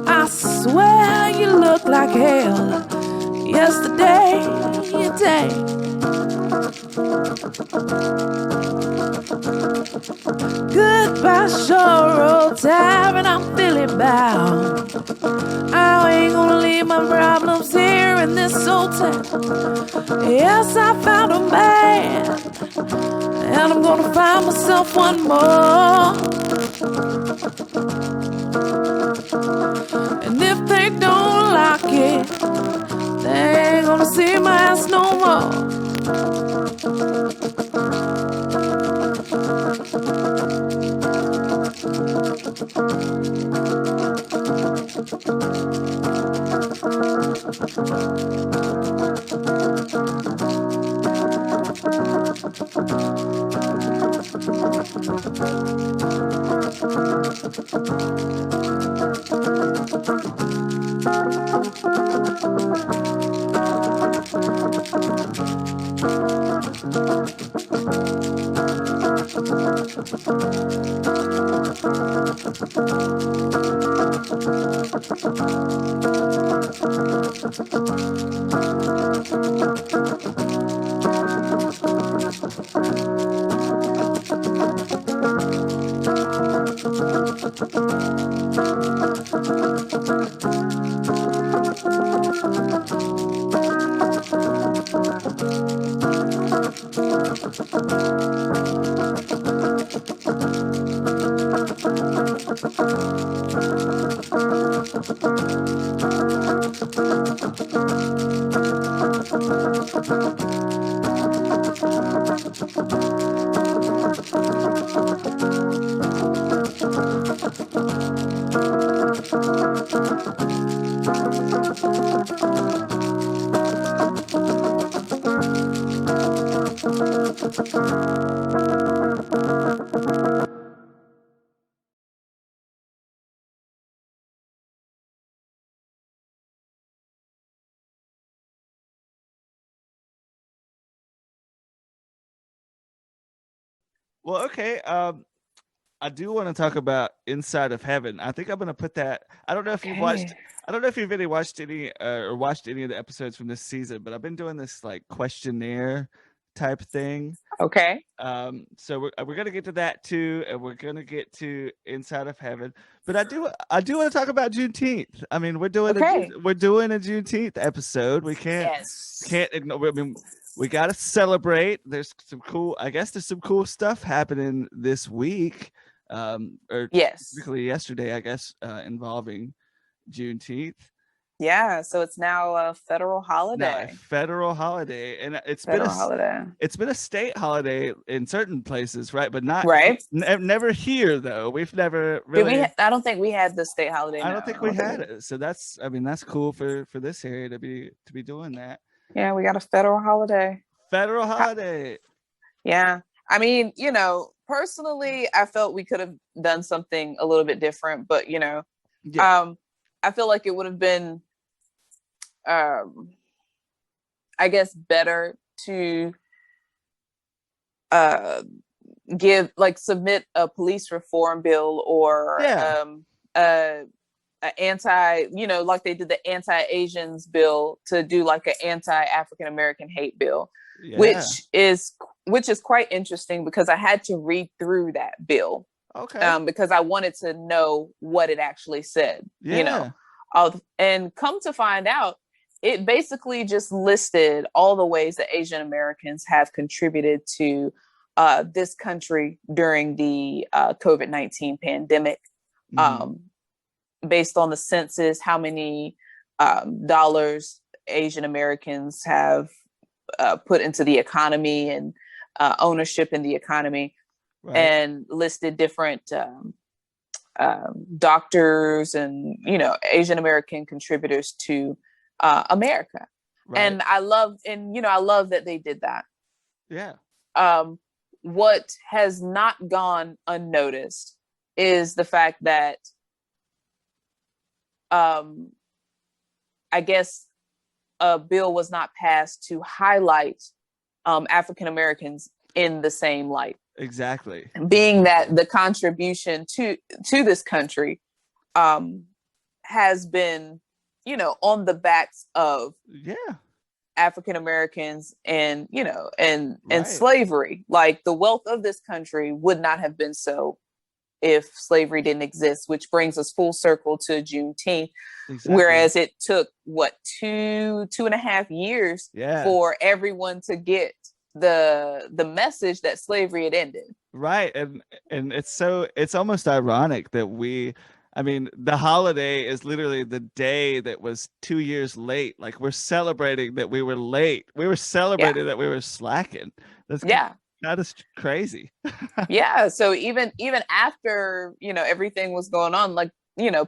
I swear you look like hell yesterday, you day. Goodbye, shore road tavern, I'm Philly bound. I ain't gonna leave my problems here in this old town. Yes, I found a man, and I'm gonna find myself one more. And if they don't like it, they ain't gonna see my ass no more. Well, okay. I do want to talk about Inside of Heaven. I think I'm going to put that. I don't know if you've watched. I don't know if you've really watched any or watched any of the episodes from this season, but I've been doing this like questionnaire type thing. Okay. So we're gonna get to that too, and we're gonna get to Inside of Heaven. But I do want to talk about Juneteenth. I mean, we're doing a Juneteenth episode. We can't ignore. I mean, we got to celebrate. There's some cool. I guess there's some cool stuff happening this week. Specifically yesterday, I guess, involving Juneteenth. Yeah, so it's now a federal holiday. And it's been a state holiday in certain places, right? But not never here though. We've never really. I don't think we had the state holiday. I don't think we had it. So that's cool for this area to be doing that. Yeah, we got a federal holiday. Yeah, I mean, personally, I felt we could have done something a little bit different, but I feel like it would have been, I guess, better to submit a police reform bill or anti, like they did the anti-Asians bill, to do like an anti-African American hate bill, which is quite interesting because I had to read through that bill. Okay. Because I wanted to know what it actually said. And come to find out, it basically just listed all the ways that Asian Americans have contributed to this country during the COVID-19 pandemic. Mm-hmm. Based on the census, how many dollars Asian Americans have put into the economy and ownership in the economy, and listed different doctors and, Asian American contributors to America. Right. And I love that they did that. Yeah. What has not gone unnoticed is the fact that I guess a bill was not passed to highlight African Americans in the same light. Exactly. Being that the contribution to this country has been, on the backs of African Americans and, and slavery. Like, the wealth of this country would not have been so if slavery didn't exist, which brings us full circle to Juneteenth. Exactly. Whereas it took 2.5 years for everyone to get the message that slavery had ended. Right. And it's almost ironic that the holiday is literally the day that was 2 years late. Like, we're celebrating that we were late. We were celebrating that we were slacking. That's that is crazy. So even after, everything was going on, like,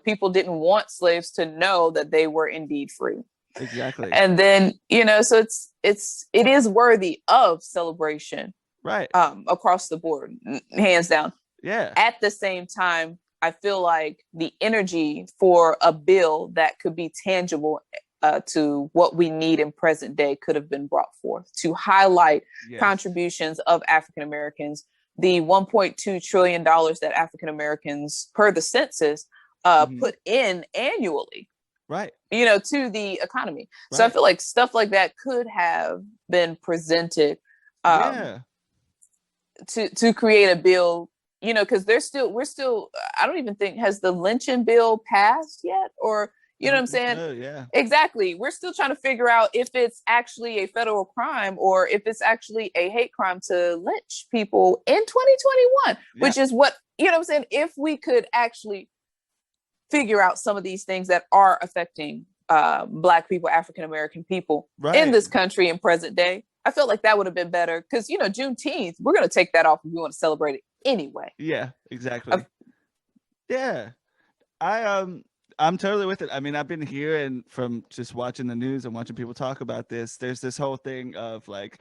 people didn't want slaves to know that they were indeed free. Exactly. And then, so it is worthy of celebration. Right. Across the board, hands down. Yeah. At the same time, I feel like the energy for a bill that could be tangible to what we need in present day could have been brought forth to highlight contributions of African Americans. The $1.2 trillion that African Americans, per the census, put in annually, right, to the economy. Right. So I feel like stuff like that could have been presented to create a bill, because we're still, I don't even think, has the lynching bill passed yet? Or, you know what I'm saying? Oh, yeah. Exactly. We're still trying to figure out if it's actually a federal crime or if it's actually a hate crime to lynch people in 2021, which is what, I'm saying? If we could actually figure out some of these things that are affecting Black people, African American people in this country in present day, I felt like that would have been better because, Juneteenth, we're going to take that off if we want to celebrate it anyway. Yeah, exactly. I'm totally with it. I mean, I've been hearing from just watching the news and watching people talk about this. There's this whole thing of like,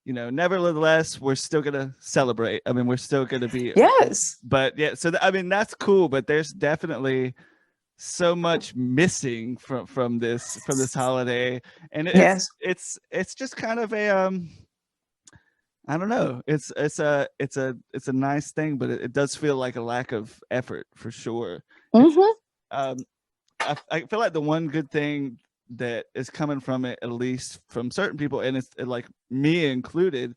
nevertheless, we're still going to celebrate. I mean, we're still going to be. Yes. But so that's cool. But there's definitely so much missing from this holiday. And it's just kind of a, I don't know. It's a nice thing, but it does feel like a lack of effort for sure. Mm-hmm. I feel like the one good thing that is coming from it, at least from certain people, and it's like me included,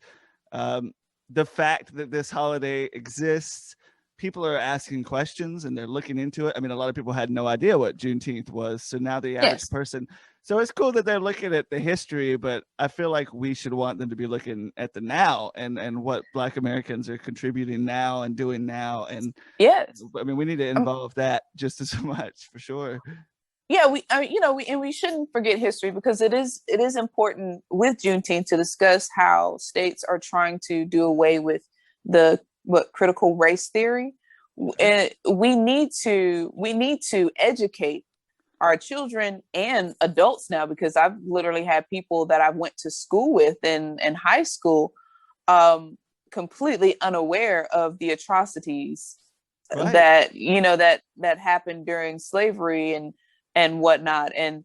the fact that this holiday exists, people are asking questions and they're looking into it. I mean, a lot of people had no idea what Juneteenth was, so now the average person. So it's cool that they're looking at the history, but I feel like we should want them to be looking at the now and what Black Americans are contributing now and doing now. And I mean, we need to involve that just as much, for sure. Yeah, we shouldn't forget history because it is important with Juneteenth to discuss how states are trying to do away with critical race theory, and we need to educate our children and adults now, because I've literally had people that I went to school with in high school completely unaware of the atrocities that happened during slavery and whatnot. And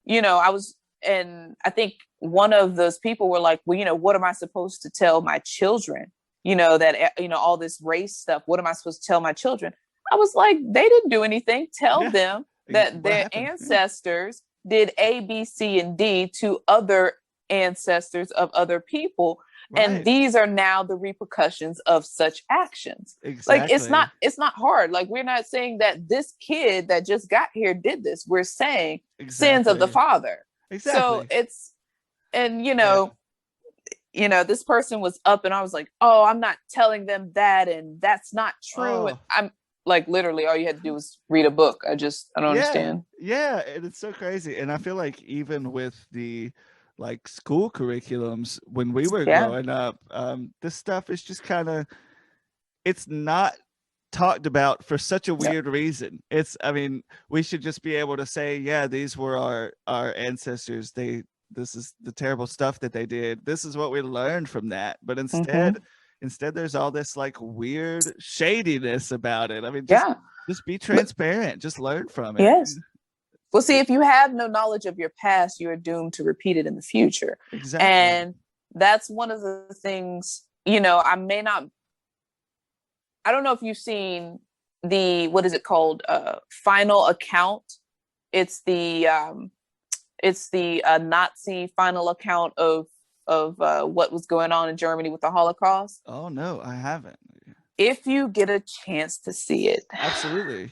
I think one of those people were like, well, what am I supposed to tell my children? That all this race stuff, what am I supposed to tell my children? I was like, they didn't do anything. Tell them that their ancestors did A, B, C, and D to other ancestors of other people. Right. And these are now the repercussions of such actions. Exactly. Like, it's not hard. Like, we're not saying that this kid that just got here did this. We're saying sins of the father. Exactly. So it's, and this person was up and I was like, oh, I'm not telling them that. And that's not true. And I'm like, literally all you had to do was read a book. I don't understand. Yeah. And it's so crazy. And I feel like even with the like school curriculums when we were growing up, this stuff is just it's not talked about for such a weird reason. We should just be able to say, these were our ancestors. This is the terrible stuff that they did. This is what we learned from that. But instead there's all this like weird shadiness about it. I mean, just be transparent, just learn from it. Yes. Well, see, if you have no knowledge of your past, you are doomed to repeat it in the future. Exactly. And that's one of the things I may not, I don't know if you've seen what is it called? Final Account. It's the Nazi final account of what was going on in Germany with the Holocaust. Oh no, I haven't. If you get a chance to see it, absolutely,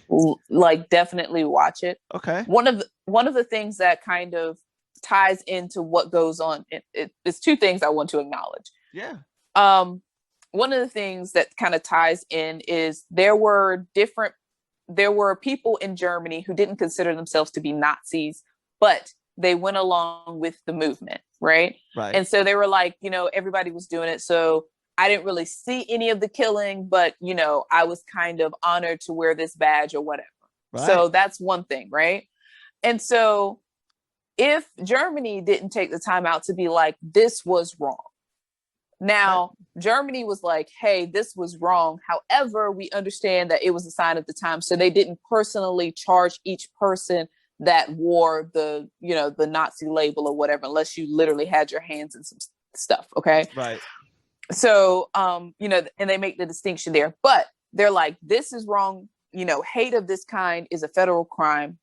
like definitely watch it. Okay. One of the things that kind of ties into what goes on, it's two things I want to acknowledge. Yeah. One of the things that kind of ties in is there were people in Germany who didn't consider themselves to be Nazis, but they went along with the movement, right? Right. And so they were like, everybody was doing it. So I didn't really see any of the killing, but, I was kind of honored to wear this badge or whatever. Right. So that's one thing, right? And so if Germany didn't take the time out to be like, this was wrong. Now, Germany was like, hey, this was wrong. However, we understand that it was a sign of the time. So they didn't personally charge each person that wore the Nazi label or whatever, unless you literally had your hands in some stuff. Okay. Right. So, and they make the distinction there, but they're like, this is wrong. Hate of this kind is a federal crime.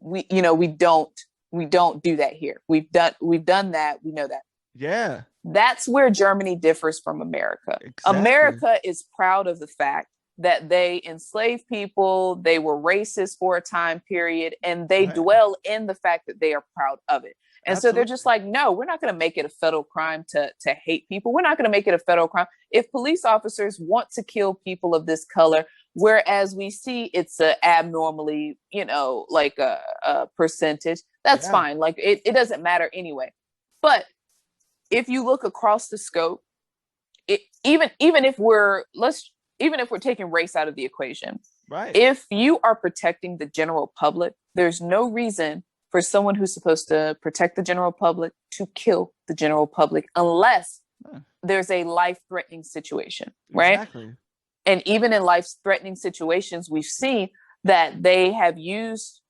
We don't do that here. We've done that. We know that. Yeah. That's where Germany differs from America. Exactly. America is proud of the fact that they enslaved people, they were racist for a time period, and they dwell in the fact that they are proud of it. And Absolutely. So they're just like, no, we're not going to make it a federal crime to hate people. We're not going to make it a federal crime. If police officers want to kill people of this color, whereas we see it's a abnormally, like a percentage, that's fine. Like it doesn't matter anyway. But if you look across the scope, even if we're taking race out of the equation, right? If you are protecting the general public, there's no reason for someone who's supposed to protect the general public to kill the general public unless there's a life-threatening situation, right? Exactly. And even in life-threatening situations, we've seen that they have used,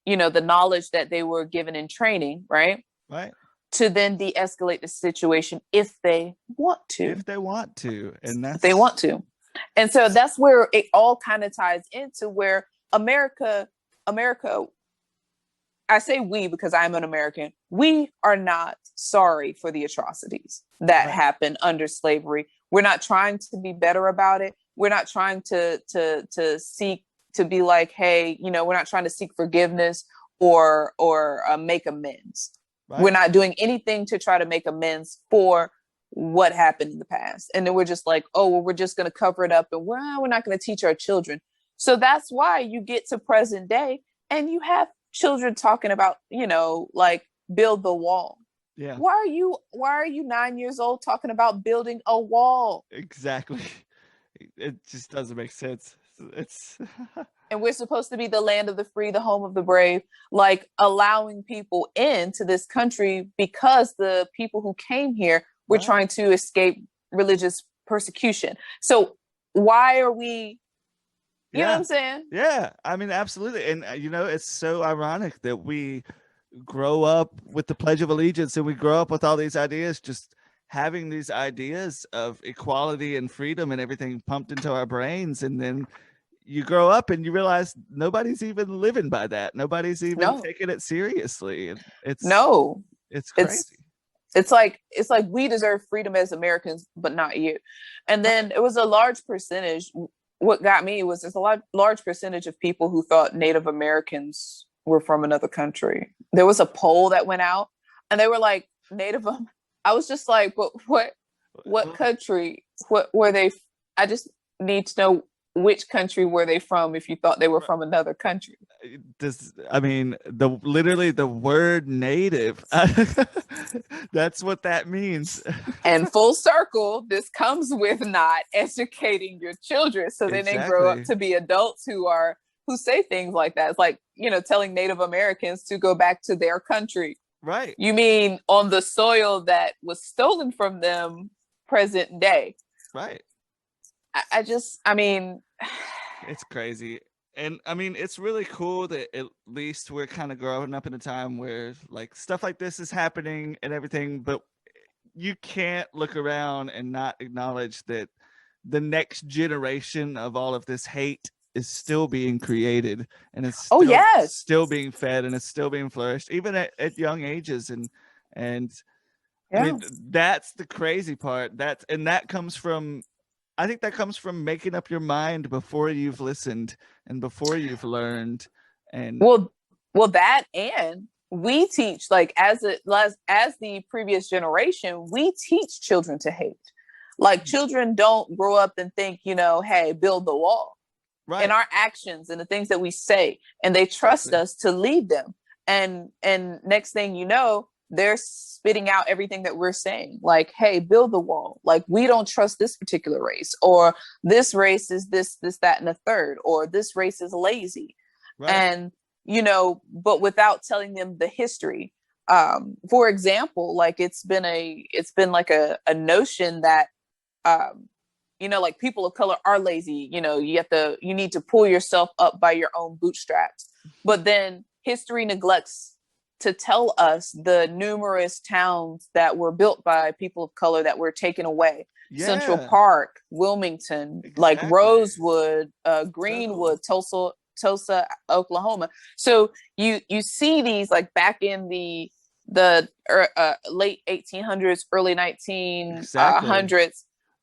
the knowledge that they were given in training, right? Right. To then de-escalate the situation if they want to. If they want to. And so that's where it all kind of ties into where America, I say we because I'm an American, we are not sorry for the atrocities that happened under slavery. We're not trying to be better about it. We're not trying to seek to be like, hey, we're not trying to seek forgiveness or make amends. Right. We're not doing anything to try to make amends for what happened in the past. And then we're just like, oh, well, we're just going to cover it up and we're not going to teach our children. So that's why you get to present day and you have children talking about, like build the wall. Yeah. Why are you 9 years old talking about building a wall? Exactly. It just doesn't make sense. It's and we're supposed to be the land of the free, the home of the brave, like allowing people into this country because the people who came here were trying to escape religious persecution. So why are we, you know what I'm saying? Yeah, I mean, absolutely. And, it's so ironic that we grow up with the Pledge of Allegiance and we grow up with all these ideas, just having these ideas of equality and freedom and everything pumped into our brains. And then you grow up and you realize nobody's even living by that. Nobody's even taking it seriously. It's crazy. It's like we deserve freedom as Americans, but not you. And then it was a large percentage. What got me was there's a large percentage of people who thought Native Americans were from another country. There was a poll that went out and they were like I was just like, but what country? What were they? I just need to know which country were they from if you thought they were from another country. Literally the word native, that's what that means. And full circle, this comes with not educating your children. So then they grow up to be adults who say things like that. It's like, telling Native Americans to go back to their country. Right. You mean on the soil that was stolen from them present day. Right. It's crazy. And it's really cool that at least we're kind of growing up in a time where like stuff like this is happening and everything, but you can't look around and not acknowledge that the next generation of all of this hate is still being created, and it's Oh, still, yes. still being fed, and it's still being flourished, even at young ages. And I Yeah. mean, that's the crazy part. That comes from, I think that comes from making up your mind before you've listened and before you've learned. And well, that, and we teach, like, as the previous generation, we teach children to hate. Like, children don't grow up and think, hey, build the wall. right. In our actions and the things that we say, and they trust us to lead them. And next thing you know, they're spitting out everything that we're saying, like, hey, build the wall. Like, we don't trust this particular race, or this race is this, that, and the third, or this race is lazy. Right. And, but without telling them the history. For example, like, it's been like a notion that, like, people of color are lazy. You need to pull yourself up by your own bootstraps. But then history neglects to tell us the numerous towns that were built by people of color that were taken away. Yeah. Central Park, Wilmington, exactly. Like Rosewood, Greenwood, Tulsa, Oklahoma. So you see these, like, back in the late 1800s, early 1900s. Exactly.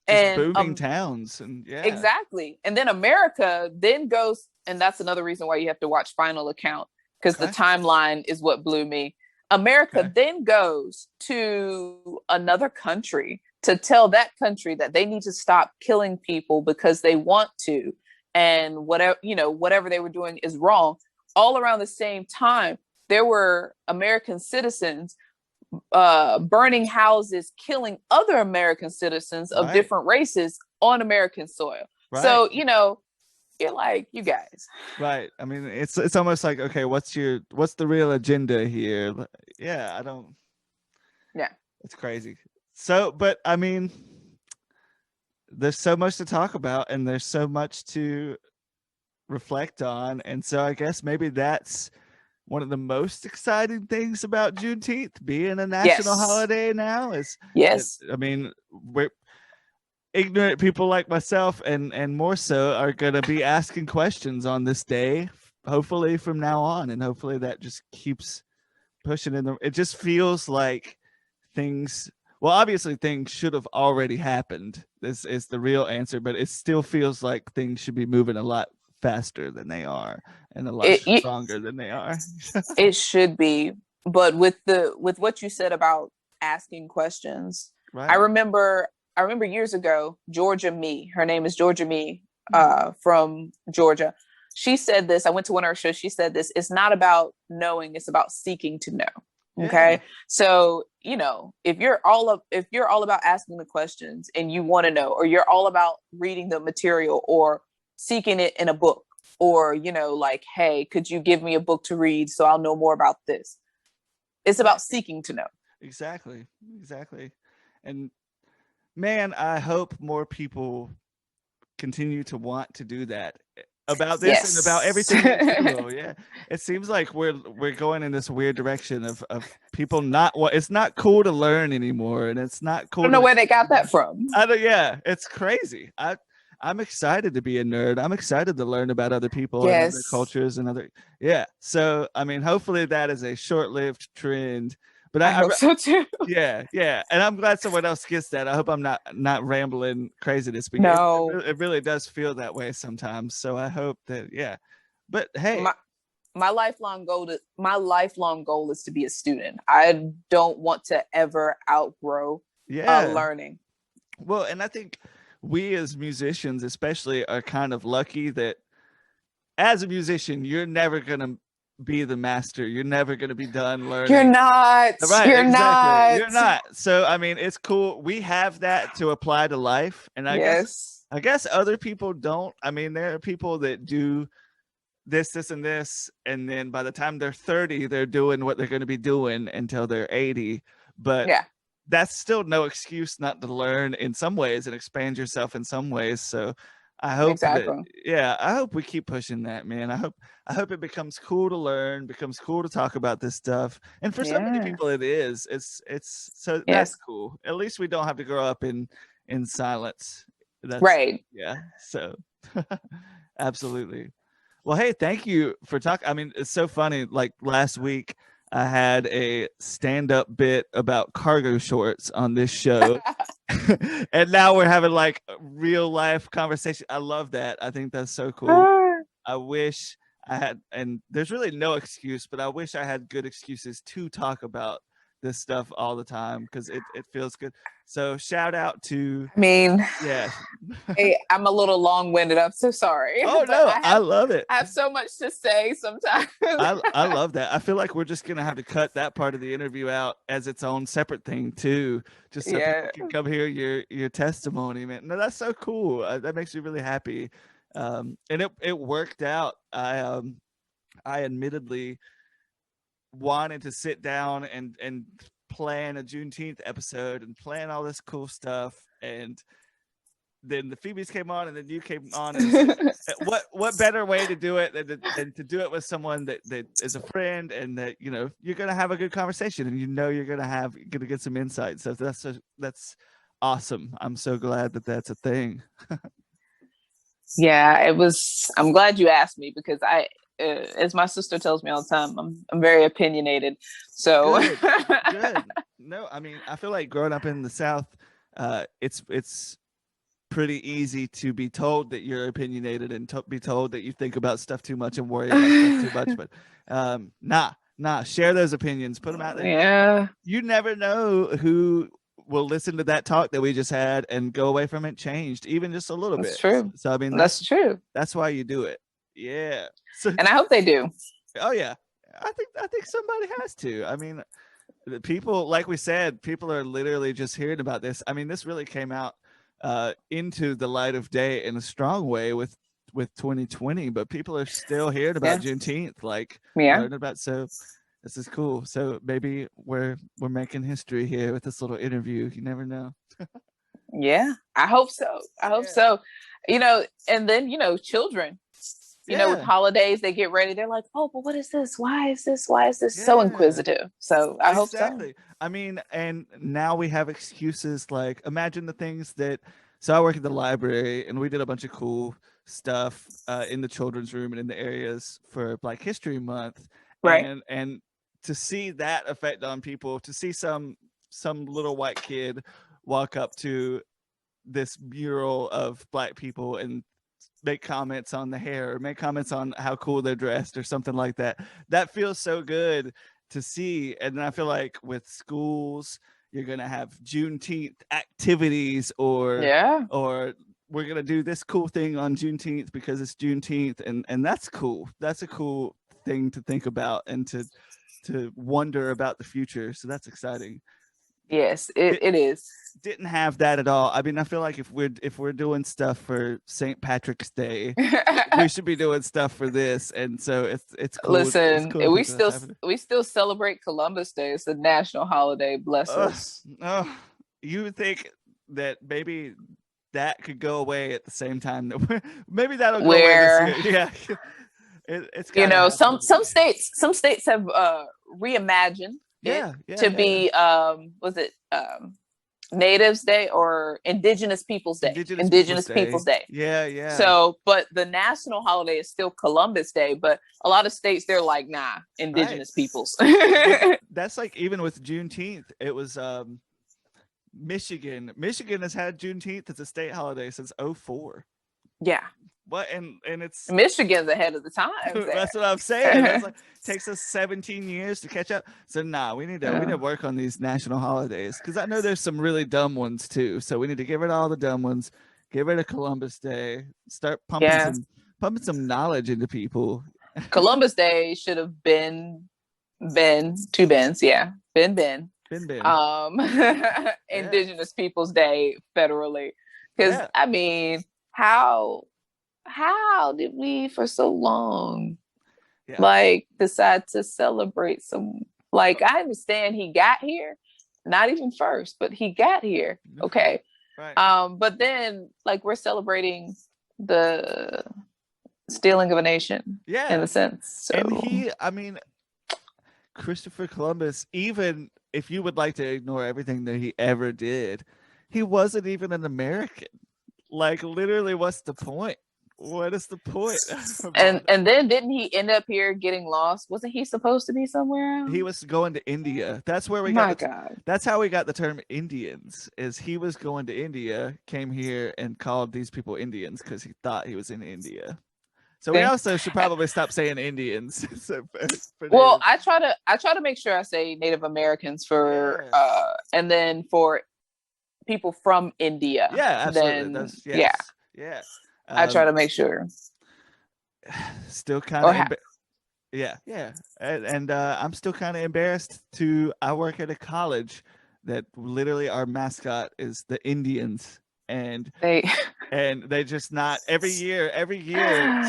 And booming towns. And yeah, exactly. And then America then goes, and that's another reason why you have to watch Final Account, because the timeline is what blew me. America then goes to another country to tell that country that they need to stop killing people because they want to, and whatever they were doing is wrong. All around the same time, there were American citizens burning houses, killing other American citizens of different races on American soil. Right. So, you're like, you guys. Right. I mean, it's almost like, okay, what's the real agenda here? Yeah, I don't. Yeah. It's crazy. So, but I mean, there's so much to talk about, and there's so much to reflect on. And so I guess maybe that's one of the most exciting things about Juneteenth being a national holiday now is, I mean, we're ignorant people like myself and more so are going to be asking questions on this day, hopefully from now on. And hopefully that just keeps pushing it just feels like obviously things should have already happened. This is the real answer, but it still feels like things should be moving a lot faster than they are, and a lot stronger than they are. It should be, but with what you said about asking questions, right. I remember years ago, her name is Georgia Me, from Georgia. She said this. I went to one of her shows. She said this: it's not about knowing, it's about seeking to know. Okay. Yeah. So, if you're all about asking the questions and you want to know, or you're all about reading the material or seeking it in a book, or, like, hey, could you give me a book to read so I'll know more about this? It's about seeking to know. Exactly. And man, I hope more people continue to want to do that about this and about everything in general. Yeah. It seems like we're going in this weird direction of people it's not cool to learn anymore, and it's not cool. I don't know where they got that from. It's crazy. I'm excited to be a nerd. I'm excited to learn about other people and other cultures and other. Yeah. So, I mean, hopefully that is a short-lived trend, but I hope so too. Yeah. And I'm glad someone else gets that. I hope I'm not rambling craziness, because no, it really does feel that way sometimes. So I hope that, but hey, my lifelong goal is to be a student. I don't want to ever outgrow learning. Well, and I think we as musicians especially are kind of lucky that as a musician, you're never going to be the master. You're never going to be done learning. You're not. Right, You're exactly. not. You're not. So, I mean, it's cool. We have that to apply to life. And I guess other people don't. I mean, there are people that do this, and this, and then by the time they're 30, they're doing what they're going to be doing until they're 80. But that's still no excuse not to learn in some ways and expand yourself in some ways. So I hope Exactly. I hope we keep pushing that, man. I hope it becomes cool to learn, becomes cool to talk about this stuff. And for so many Yeah. people it is. It's so Yeah. that's cool. At least we don't have to grow up in silence. That's Right. yeah. So absolutely. Well, hey, thank you for talking. I mean, it's so funny. Like last week I had a stand-up bit about cargo shorts on this show. And now we're having like a real life conversation. I love that. I think that's so cool. I wish I had, and there's really no excuse, but I wish I had good excuses to talk about this stuff all the time because it feels good. So shout out to I mean, yeah. hey, I'm a little long-winded. I'm so sorry. Oh But no, I love it. I have so much to say sometimes. I love that. I feel like we're just gonna have to cut that part of the interview out as its own separate thing too, just so people can come hear your testimony, man. No, that's so cool. That makes me really happy. And it worked out. I admittedly wanted to sit down and plan a Juneteenth episode and plan all this cool stuff, and then the Phoebes came on, and then you came on. And what better way to do it than to do it with someone that is a friend, and that you're gonna have a good conversation, and you're gonna get some insight. So that's awesome. I'm so glad that that's a thing. Yeah, it was. I'm glad you asked me because as my sister tells me all the time, I'm very opinionated. So good. No, I mean, I feel like growing up in the South, it's pretty easy to be told that you're opinionated and be told that you think about stuff too much and worry about stuff too much. But nah, share those opinions, put them out there. Yeah, you never know who will listen to that talk that we just had and go away from it changed, even just a little bit. That's true. So I mean, that's true. That's why you do it. Yeah. So, and I hope they do. Oh yeah, I think somebody has to. I mean, people, like we said, people are literally just hearing about this. I mean, this really came out into the light of day in a strong way with 2020, but people are still hearing about Juneteenth, like learning about. So this is cool. So maybe we're making history here with this little interview. You never know. Yeah, I hope so. I hope so. And then children. With holidays, they get ready. They're like, oh, but what is this? Why is this? So inquisitive? So I hope so. I mean, and now we have excuses like, imagine the things that, so I work at the library and we did a bunch of cool stuff in the children's room and in the areas for Black History Month. Right. And to see that effect on people, to see some little white kid walk up to this mural of Black people and make comments on the hair or make comments on how cool they're dressed or something like that. That feels so good to see. And I feel like with schools, you're going to have Juneteenth activities or we're going to do this cool thing on Juneteenth because it's Juneteenth. And that's cool. That's a cool thing to think about and to wonder about the future. So that's exciting. Yes, it is. Didn't have that at all. I mean, I feel like if we're doing stuff for St. Patrick's Day, we should be doing stuff for this. And so it's cool. Listen, it's cool we still celebrate Columbus Day. It's a national holiday. Bless us. Oh, you would think that maybe that could go away at the same time that maybe that'll go away this year. Yeah. It's some states have reimagined to be was it Natives Day or Indigenous Peoples Day? Indigenous Peoples Day. Yeah. So, but the national holiday is still Columbus Day, but a lot of states they're like, nah, Indigenous peoples. That's like even with Juneteenth, it was Michigan. Michigan has had Juneteenth as a state holiday since 2004. Yeah. What and it's Michigan's ahead of the time. That's what I'm saying. It's like takes us 17 years to catch up. So we need to work on these national holidays because I know there's some really dumb ones too. So we need to get rid of all the dumb ones. Get rid of Columbus Day. Start pumping some knowledge into people. Columbus Day should have been two Bens. Yeah, Ben. Indigenous Peoples Day federally, because I mean, how did we for so long decide to celebrate some, I understand he got here, not even first, but he got here. Okay. Right. But then we're celebrating the stealing of a nation. Yeah. In a sense. So. And Christopher Columbus, even if you would like to ignore everything that he ever did, he wasn't even an American. Like, literally, what's the point? What is the point? and then didn't he end up here getting lost? Wasn't he supposed to be somewhere else? He was going to India. That's where we that's how we got the term Indians, is he was going to India, came here and called these people Indians because he thought he was in India. So we also should probably stop saying Indians. Well, I try to make sure I say Native Americans for and then for people from India. Yeah, absolutely. Yeah. I try to make sure. Still kind of and I'm still kind of embarrassed I work at a college that literally our mascot is the Indians, and they just not every year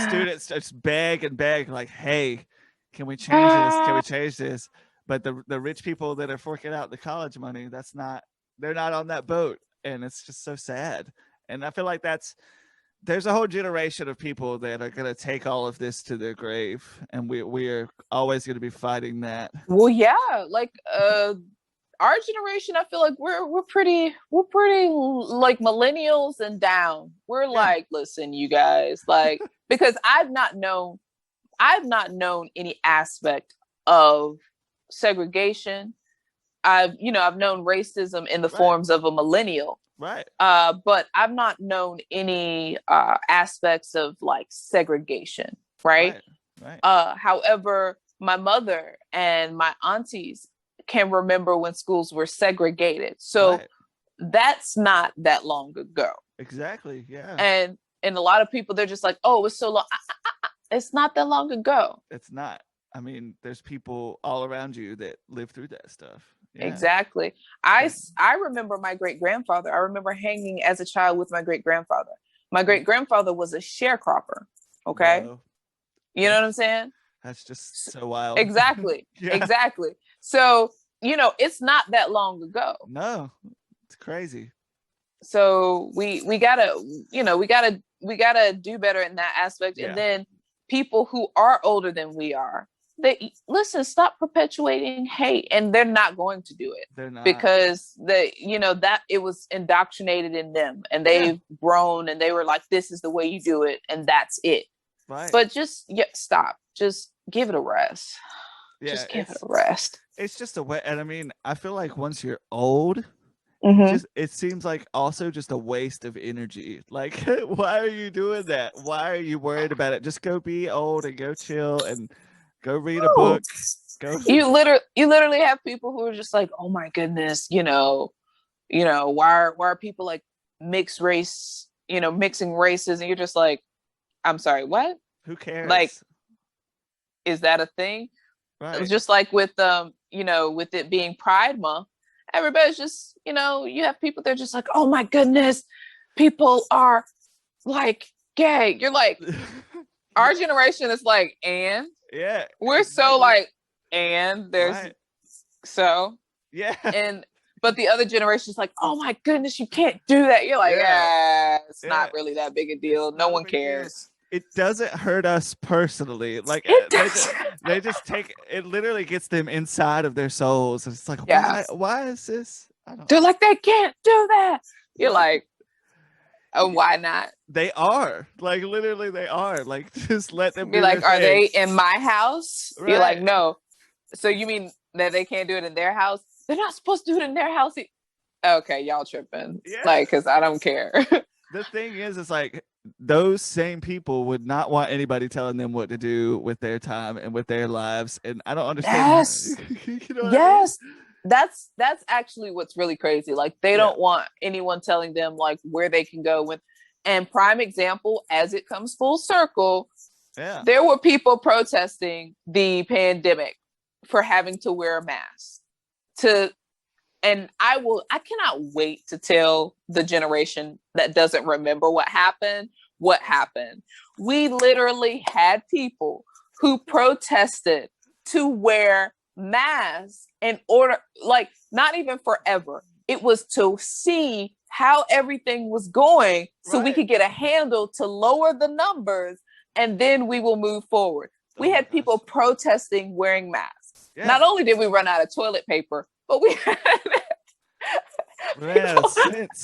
students just beg like, hey, can we change this? But the rich people that are forking out the college money, they're not on that boat, and it's just so sad. And I feel like there's a whole generation of people that are going to take all of this to their grave, and we are always going to be fighting that. Well, yeah, like our generation, I feel like we're pretty like millennials and down. We're like, listen, you guys, like, because I've not known any aspect of segregation. I've known racism in the forms of a millennial. Right. But I've not known any aspects of like segregation. Right. However, my mother and my aunties can remember when schools were segregated. So that's not that long ago. Exactly. Yeah. And a lot of people, they're just like, oh, it was so long. It's not that long ago. It's not. I mean, there's people all around you that live through that stuff. Yeah. Exactly. I remember my great-grandfather. I remember hanging as a child with my great-grandfather. My great-grandfather was a sharecropper. Okay. Whoa. You know what I'm saying? That's just so wild. Exactly. Exactly. So, it's not that long ago. No, it's crazy. So we gotta do better in that aspect. Yeah. And then people who are older than we are, stop perpetuating hate, and they're not going to do it. They're not, because that it was indoctrinated in them, and they've grown, and they were like, this is the way you do it, and that's it. Right. But just stop. Just give it a rest. Yeah, just give it a rest. It's just a way, and I mean, I feel like once you're old, it seems like also just a waste of energy. Like, why are you doing that? Why are you worried about it? Just go be old and go chill and go read a book. You literally have people who are just like, oh my goodness, why are people like mixing races, and you're just like, I'm sorry, what? Who cares? Like, is that a thing? Right. It's just like with with it being Pride Month, everybody's just, you have people, they're just like, oh my goodness, people are like gay. You're like, our generation is like, and we're so like, and there's but the other generation is like, oh my goodness, you can't do that. You're like, it's not really that big a deal. No one cares. It doesn't hurt us personally. Like, they just take it, literally gets them inside of their souls. It's like, why is this? They're like, they can't do that. You're like, oh, why not? They are, like, literally they are, like, just let them be like, are they in my house? Right. You're like, no. So you mean that they can't do it in their house? They're not supposed to do it in their house. Okay, y'all tripping. Like, because I don't care. The thing is, it's like, those same people would not want anybody telling them what to do with their time and with their lives. And I don't understand. Yes. Yes. I mean? That's actually what's really crazy. Like, they don't want anyone telling them like where they can go with. And prime example, as it comes full circle, there were people protesting the pandemic for having to wear a mask. And I cannot wait to tell the generation that doesn't remember what happened. We literally had people who protested to wear masks in order, like, not even forever, it was to see how everything was going so we could get a handle to lower the numbers, and then we will move forward. We had people protesting wearing masks. Yeah. Not only did we run out of toilet paper, but we ran out of sense.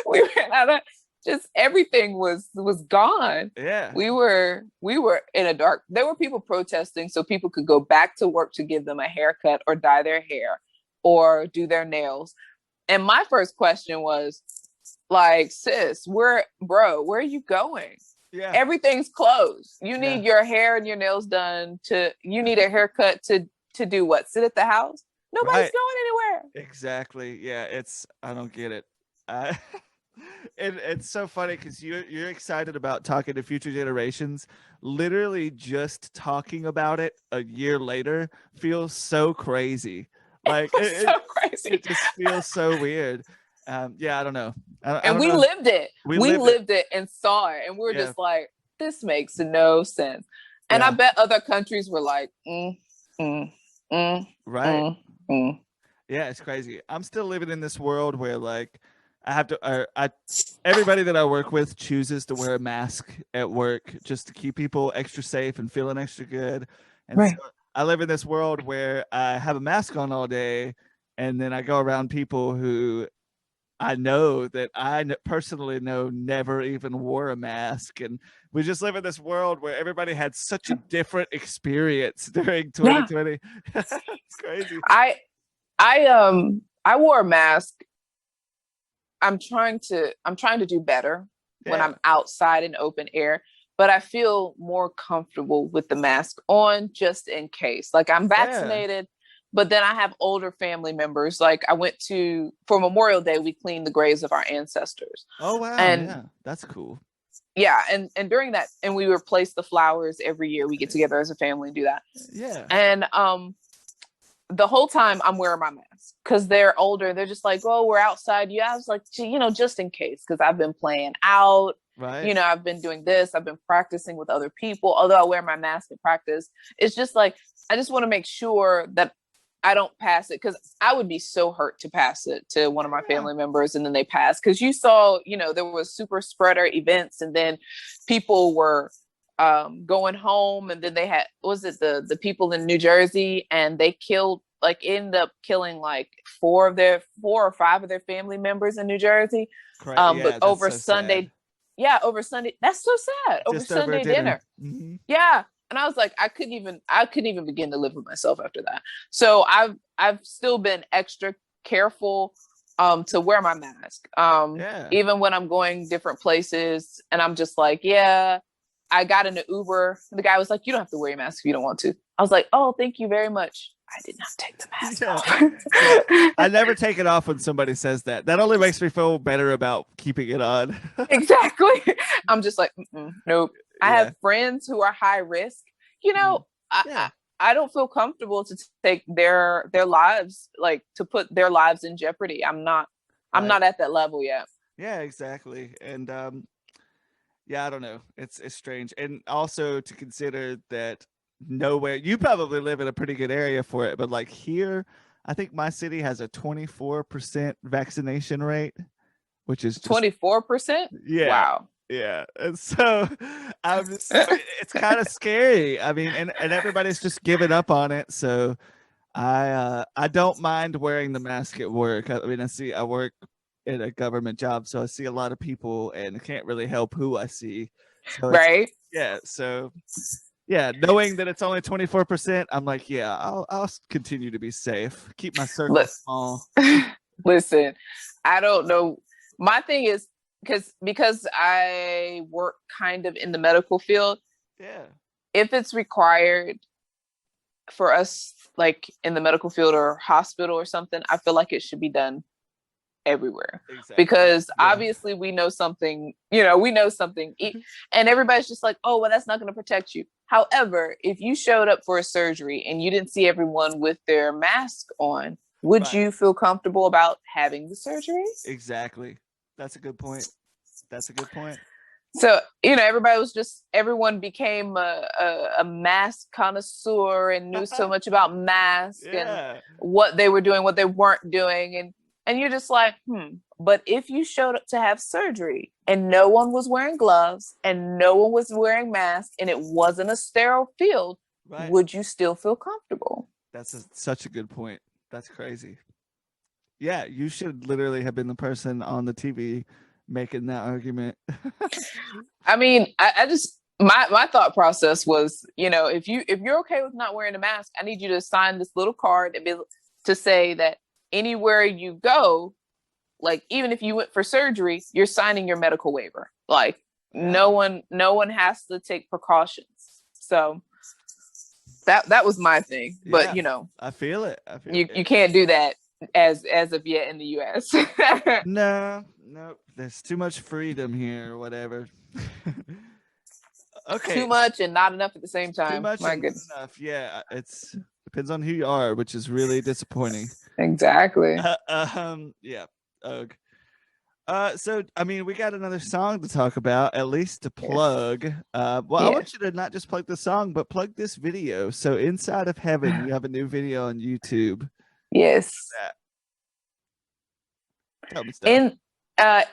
We ran out of just everything was gone. Yeah. We were in a dark. There were people protesting so people could go back to work to give them a haircut or dye their hair or do their nails. And my first question was like, sis, where are you going? Yeah. Everything's closed. You need your hair and your nails done you need a haircut to do what? Sit at the house? Nobody's going anywhere. Exactly. Yeah. I don't get it. It's so funny because you're excited about talking to future generations. Literally just talking about it a year later feels so crazy. Like so crazy. It just feels so weird. Yeah, I don't know. We lived it. We lived it and saw it, and we're just like, this makes no sense. And I bet other countries were like, right. Yeah, it's crazy. I'm still living in this world where like I have to. Everybody that I work with chooses to wear a mask at work just to keep people extra safe and feeling extra good. And so I live in this world where I have a mask on all day, and then I go around people who I know that I personally know never even wore a mask. And we just live in this world where everybody had such a different experience during 2020. Yeah. It's crazy. I wore a mask. I'm trying to do better when I'm outside in open air, but I feel more comfortable with the mask on just in case. Like I'm vaccinated, but then I have older family members. Like I went for Memorial Day, we cleaned the graves of our ancestors. Oh, wow. And that's cool. Yeah. And during that, and we replace the flowers every year. We get together as a family and do that. Yeah. And, the whole time I'm wearing my mask because they're older. They're just like, oh, we're outside. Yeah. I was like, just in case, because I've been playing out. Right. I've been doing this. I've been practicing with other people. Although I wear my mask in practice, it's just like, I just want to make sure that I don't pass it, because I would be so hurt to pass it to one of my family members and then they pass. Because you saw, there was super spreader events, and then people were going home, and then they had, the people in New Jersey, and they ended up killing like 4 or 5 of their family members in New Jersey. But over Sunday, over Sunday, that's so sad. Over Sunday dinner. Mm-hmm. Yeah. And I was like, I couldn't even begin to live with myself after that. So I've still been extra careful to wear my mask. Even when I'm going different places, and I'm just like, I got in an Uber. The guy was like, you don't have to wear your mask if you don't want to. I was like, oh, thank you very much. I did not take the mask off. I never take it off when somebody says that. That only makes me feel better about keeping it on. Exactly. I'm just like, nope. I have friends who are high risk. I don't feel comfortable to take their lives, like to put their lives in jeopardy. I'm not at that level yet. Yeah, exactly. And I don't know. It's strange. And also to consider that nowhere, you probably live in a pretty good area for it, but like here, I think my city has a 24% vaccination rate, which is 24%. Yeah. Wow. Yeah. And so it's kind of scary. I mean, and everybody's just giving up on it. So I don't mind wearing the mask at work. I mean, I work in a government job, so I see a lot of people and I can't really help who I see. So right. So knowing that it's only 24%, I'm like, I'll continue to be safe. Keep my circle small. Listen, I don't know. My thing is, because I work kind of in the medical field. Yeah. If it's required for us, like in the medical field or hospital or something, I feel like it should be done everywhere. Exactly. Because obviously we know something, and everybody's just like, oh, well, that's not going to protect you. However, if you showed up for a surgery and you didn't see everyone with their mask on, would you feel comfortable about having the surgery? Exactly. That's a good point. So, everyone became a mask connoisseur and knew so much about masks and what they were doing, what they weren't doing. And you're just like, but if you showed up to have surgery and no one was wearing gloves and no one was wearing masks and it wasn't a sterile field, would you still feel comfortable? That's such a good point. That's crazy. Yeah, you should literally have been the person on the TV making that argument. I mean, I just my thought process was, if you're okay with not wearing a mask, I need you to sign this little card to say that anywhere you go, like even if you went for surgery, you're signing your medical waiver. Like no one has to take precautions. So that was my thing. But I feel it. You can't do that as of yet in the US. No, there's too much freedom here or whatever. Okay. Too much and not enough at the same time. Too much My and goodness. not enough. Yeah, depends on who you are, which is really disappointing. Exactly. Yeah. Ugh. So I mean, we got another song to talk about, at least to plug. I want you to not just plug the song, but plug this video. So Inside of Heaven, you have a new video on YouTube. Yes. Tell me stuff.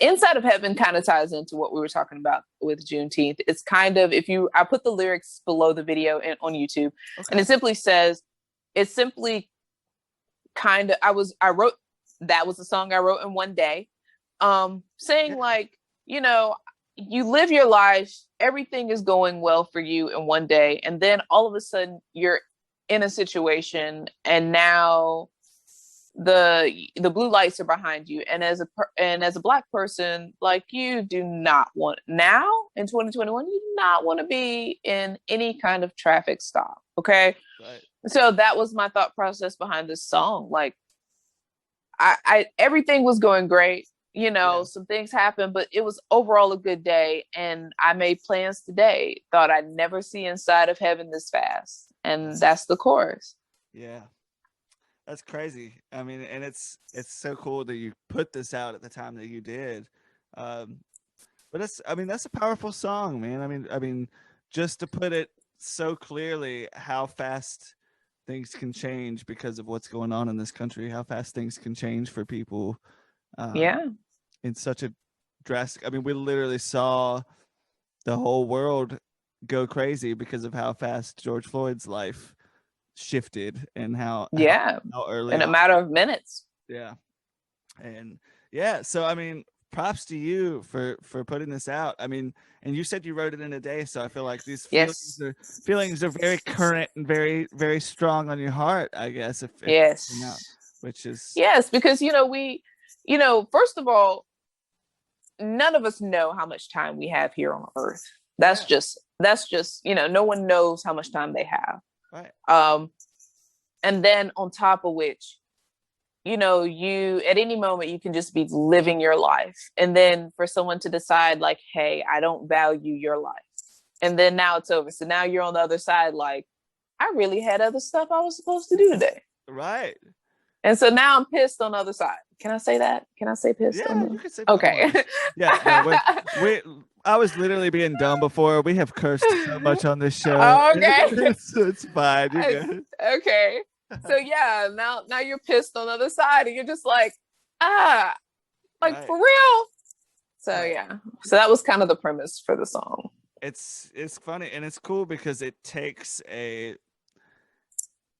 Inside of Heaven kind of ties into what we were talking about with Juneteenth. It's kind of, I put the lyrics below the video on YouTube, and it simply says, it's simply kind of, that was a song I wrote in one day, saying like, you live your life, everything is going well for you in one day, and then all of a sudden you're in a situation, and now the blue lights are behind you, and as a Black person, like, you do not want, now in 2021, you do not want to be in any kind of traffic stop. Okay. Right. So that was my thought process behind this song. Like, I everything was going great, some things happened, but it was overall a good day, and I made plans today. Thought I'd never see Inside of Heaven this fast, and that's the chorus. Yeah. That's crazy. I mean, and it's so cool that you put this out at the time that you did. But that's a powerful song, man. I mean, just to put it so clearly, how fast things can change because of what's going on in this country, how fast things can change for people. In such a drastic, I mean, we literally saw the whole world go crazy because of how fast George Floyd's life shifted, and how early in a matter of minutes. So I mean, props to you for putting this out. I mean, and you said you wrote it in a day, so I feel like these feelings are very current and very, very strong on your heart, I guess. Which is because we first of all, none of us know how much time we have here on Earth. That's just no one knows how much time they have. Right. And then on top of which, you at any moment you can just be living your life, and then for someone to decide like, hey, I don't value your life, and then now it's over. So now you're on the other side, like, I really had other stuff I was supposed to do today. Right. And so now I'm pissed on the other side. Can I say that? Can I say pissed? Yeah, you can say pissed. Okay. I was literally being dumb before. We have cursed so much on this show. Okay. It's fine. You're good. Okay. So now you're pissed on the other side, and you're just like, for real. So so that was kind of the premise for the song. It's funny, and it's cool because it takes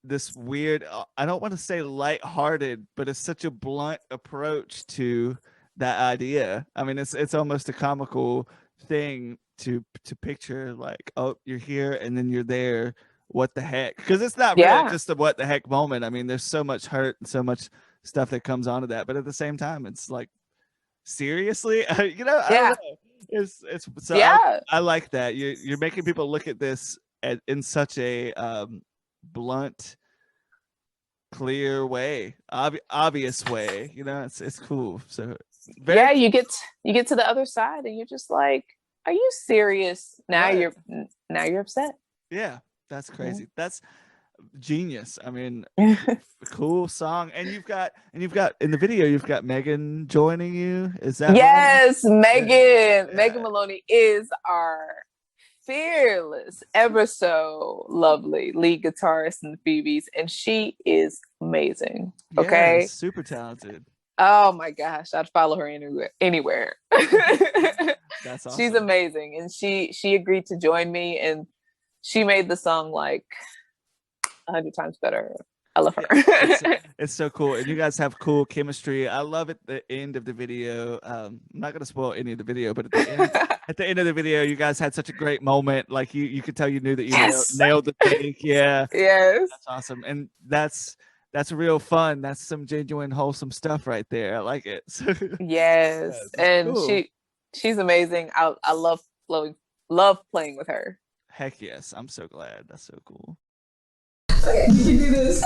this weird, I don't want to say lighthearted, but it's such a blunt approach to that idea. I mean, it's almost a comical thing to picture, like, oh, you're here and then you're there. What the heck? Because it's not really just a what the heck moment. I mean, there's so much hurt and so much stuff that comes onto that, but at the same time, it's like, seriously, I don't know. It's so I like that you're making people look at this in such a blunt, clear way, obvious way. It's cool. So you get to the other side, and you're just like, are you serious? Now you're upset. Yeah, that's crazy. That's genius. I mean, cool song. And you've got in the video, you've got Megan joining you. Is that right? Megan Maloney is our fearless, ever so lovely lead guitarist in the Phoebes, and she is amazing. Okay, super talented. Oh my gosh, I'd follow her anywhere. That's awesome. She's amazing, and she agreed to join me, and she made the song like 100 times better. I love her. It's so cool, and you guys have cool chemistry. I love at the end of the video. I'm not gonna spoil any of the video, but at the end of the video, you guys had such a great moment. Like you could tell you knew that you nailed the take. Yeah. Yes. That's awesome, and that's real fun. That's some genuine, wholesome stuff right there. I like it. Yes, and cool. she's amazing. I love playing with her. Heck yes, I'm so glad. That's so cool. Okay, you can do this.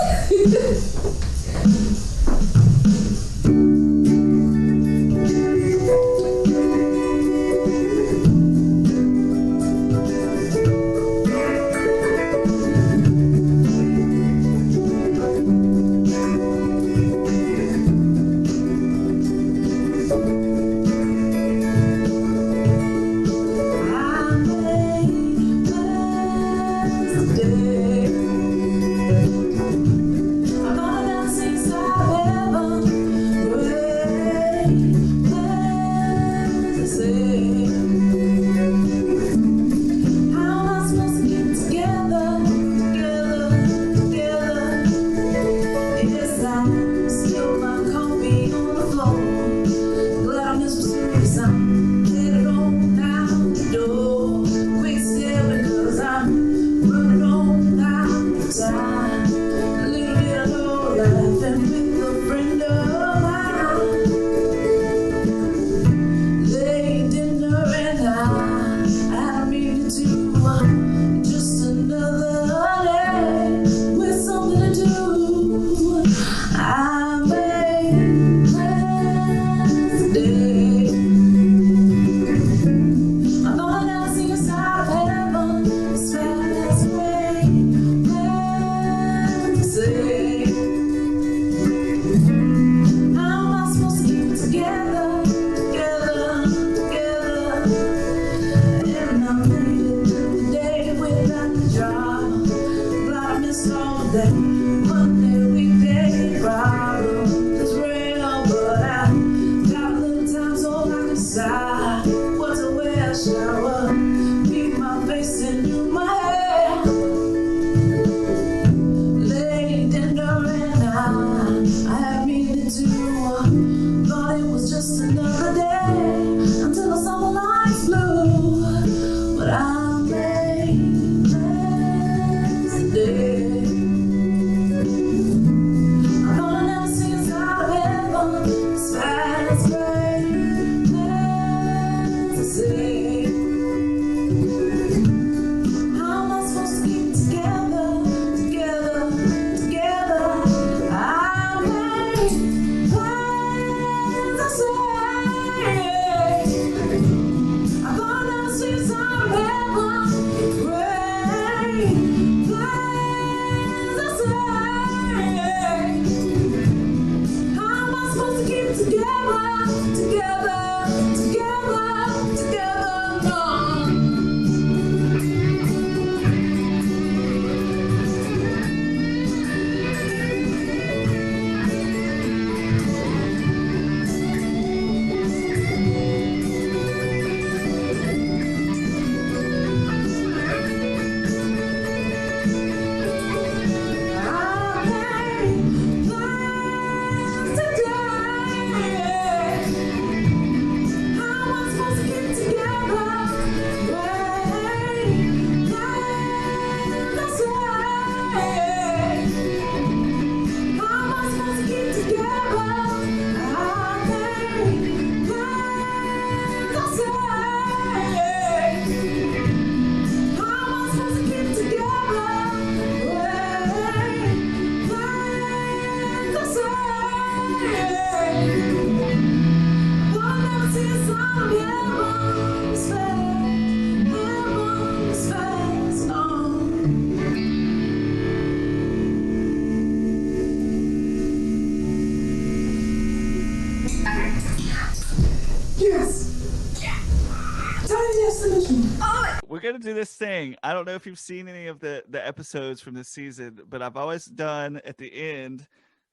We're gonna do this thing. I don't know if you've seen any of the episodes from this season, but I've always done at the end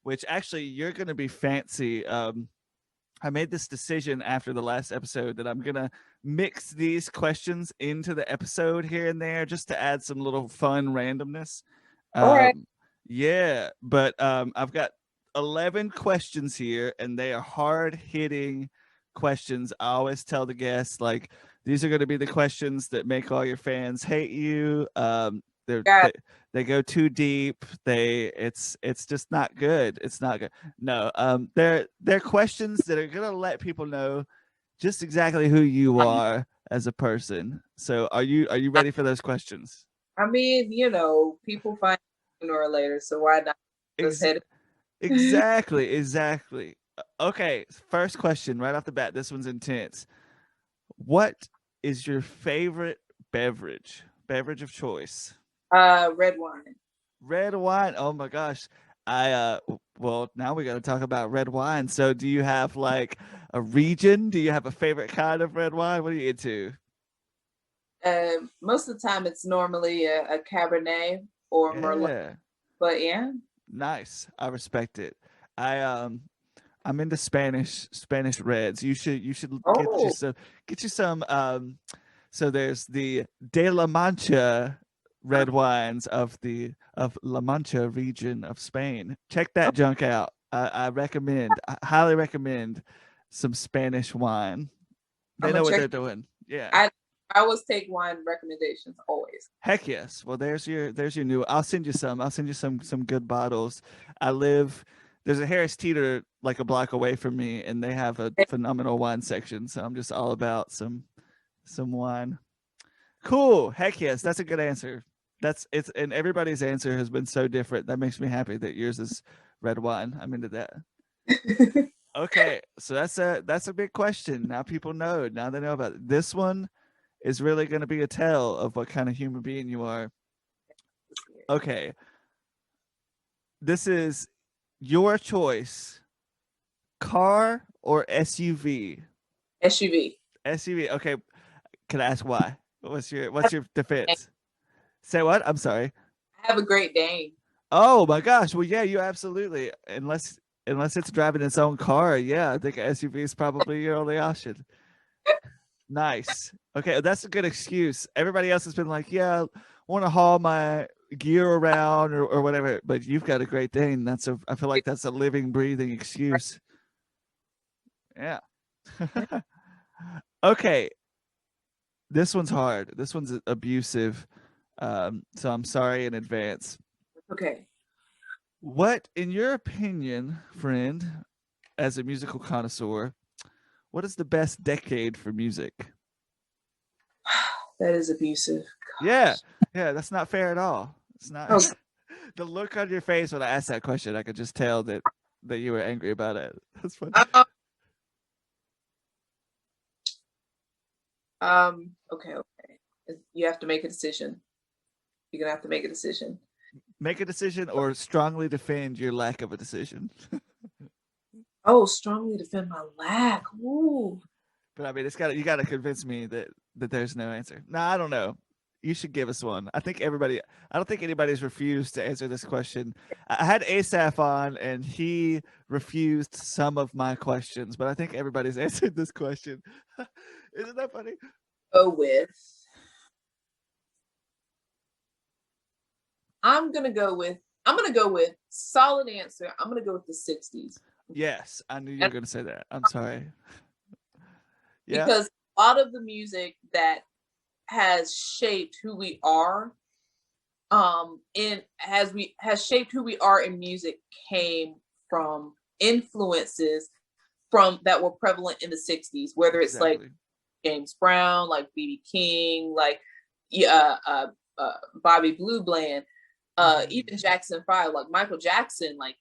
which actually you're going to be fancy. I made this decision after the last episode that I'm going to mix these questions into the episode here and there just to add some little fun randomness. All right. Yeah, but I've got 11 questions here, and they are hard-hitting questions. I always tell the guests, like, these are going to be the questions that make all your fans hate you. They go too deep. It's just not good. It's not good. No, they're questions that are gonna let people know just exactly who you are as a person. So are you ready for those questions? I mean, people find sooner or later, so why not? Exactly. Okay, first question right off the bat. This one's intense. What is your favorite beverage of choice? Red wine. Red wine. Oh my gosh. Well, now we got to talk about red wine. So do you have like a region? Do you have a favorite kind of red wine? What are you into? Most of the time it's normally a Cabernet or Merlot. But yeah. Nice. I respect it. I'm into Spanish reds. You should get you some so there's the De La Mancha red wines of La Mancha region of Spain. Check that junk out. I highly recommend some Spanish wine. They know what they're doing. Yeah. I always take wine recommendations always. Heck yes. Well, there's your new. I'll send you some good bottles. There's a Harris Teeter like a block away from me, and they have a phenomenal wine section. So I'm just all about some wine. Cool. Heck yes. That's a good answer. And everybody's answer has been so different. That makes me happy that yours is red wine. I'm into that. Okay. So that's a big question. Now people know. Now they know about it. This one is really going to be a tell of what kind of human being you are. Okay. This is your choice. Car or SUV? SUV. Okay. Can I ask why? What's your defense? Say what? I'm sorry. I have a Great Dane. Oh my gosh. Well, yeah, you absolutely. Unless it's driving its own car, yeah, I think an SUV is probably your only option. Nice. Okay, that's a good excuse. Everybody else has been like, yeah, I want to haul my gear around or whatever, but you've got a Great Dane. I feel like that's a living, breathing excuse. Yeah. Okay. This one's hard. This one's abusive. So I'm sorry in advance. Okay. What, in your opinion, friend, as a musical connoisseur, what is the best decade for music? That is abusive. Gosh. Yeah, that's not fair at all. It's not. Okay. The look on your face when I asked that question, I could just tell that you were angry about it. That's funny. Okay. You have to make a decision. You're gonna have to make a decision. Make a decision or strongly defend your lack of a decision. Oh, strongly defend my lack. Ooh. But I mean, you got to convince me that there's no answer. No, I don't know. You should give us one. I don't think anybody's refused to answer this question. I had Asaph on and he refused some of my questions, but I think everybody's answered this question. Isn't that funny? I'm gonna go with solid answer. I'm gonna go with the 60s. Yes, I knew you were gonna say that. I'm sorry. Yeah. Because a lot of the music that has shaped who we are, has shaped who we are in music came from influences that were prevalent in the 60s, whether it's like James Brown, like B.B. King, like Bobby Blue Bland, even Jackson 5, like Michael Jackson, like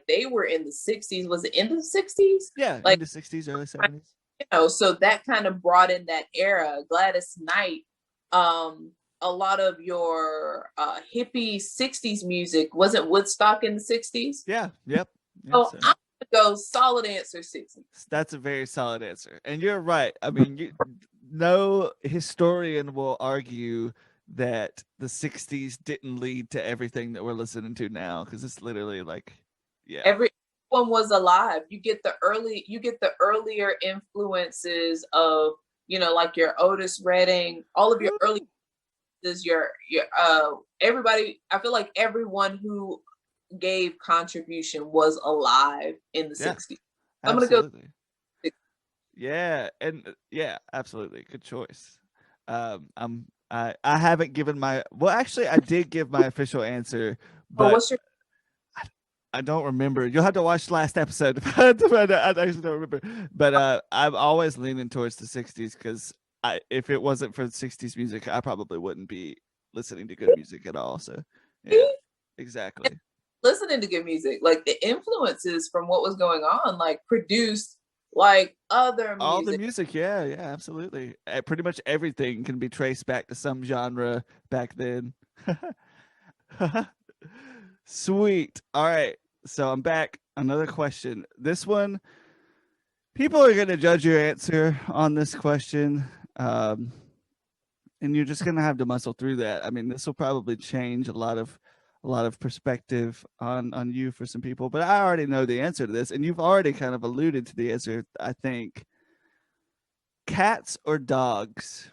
they were in the 60s. Was it in the 60s? Yeah, like in the 60s, early 70s. So that kind of brought in that era. Gladys Knight, a lot of your hippie 60s music. Wasn't Woodstock in the 60s? Yeah, yep. So I'm gonna go solid answer 60s. That's a very solid answer. And you're right. I mean, no historian will argue that the 60s didn't lead to everything that we're listening to now, because it's literally like, Yeah. Everyone was alive. You get the earlier influences of, like your Otis Redding, all of your early your everybody. I feel like everyone who gave contribution was alive in the 60s. I'm gonna go. Yeah, and absolutely, good choice. I haven't given actually I did give my official answer, but what's your? I don't remember. You'll have to watch the last episode. I actually don't remember. But I'm always leaning towards the 60s because if it wasn't for the 60s music, I probably wouldn't be listening to good music at all. So, yeah, exactly. Listening to good music, like the influences from what was going on, like produced like other music. All the music, yeah, absolutely. Pretty much everything can be traced back to some genre back then. Sweet. All right. So I'm back. Another question. This one, people are going to judge your answer on this question. And you're just going to have to muscle through that. I mean, this will probably change a lot of perspective on you for some people, but I already know the answer to this, and you've already kind of alluded to the answer, I think. Cats or dogs?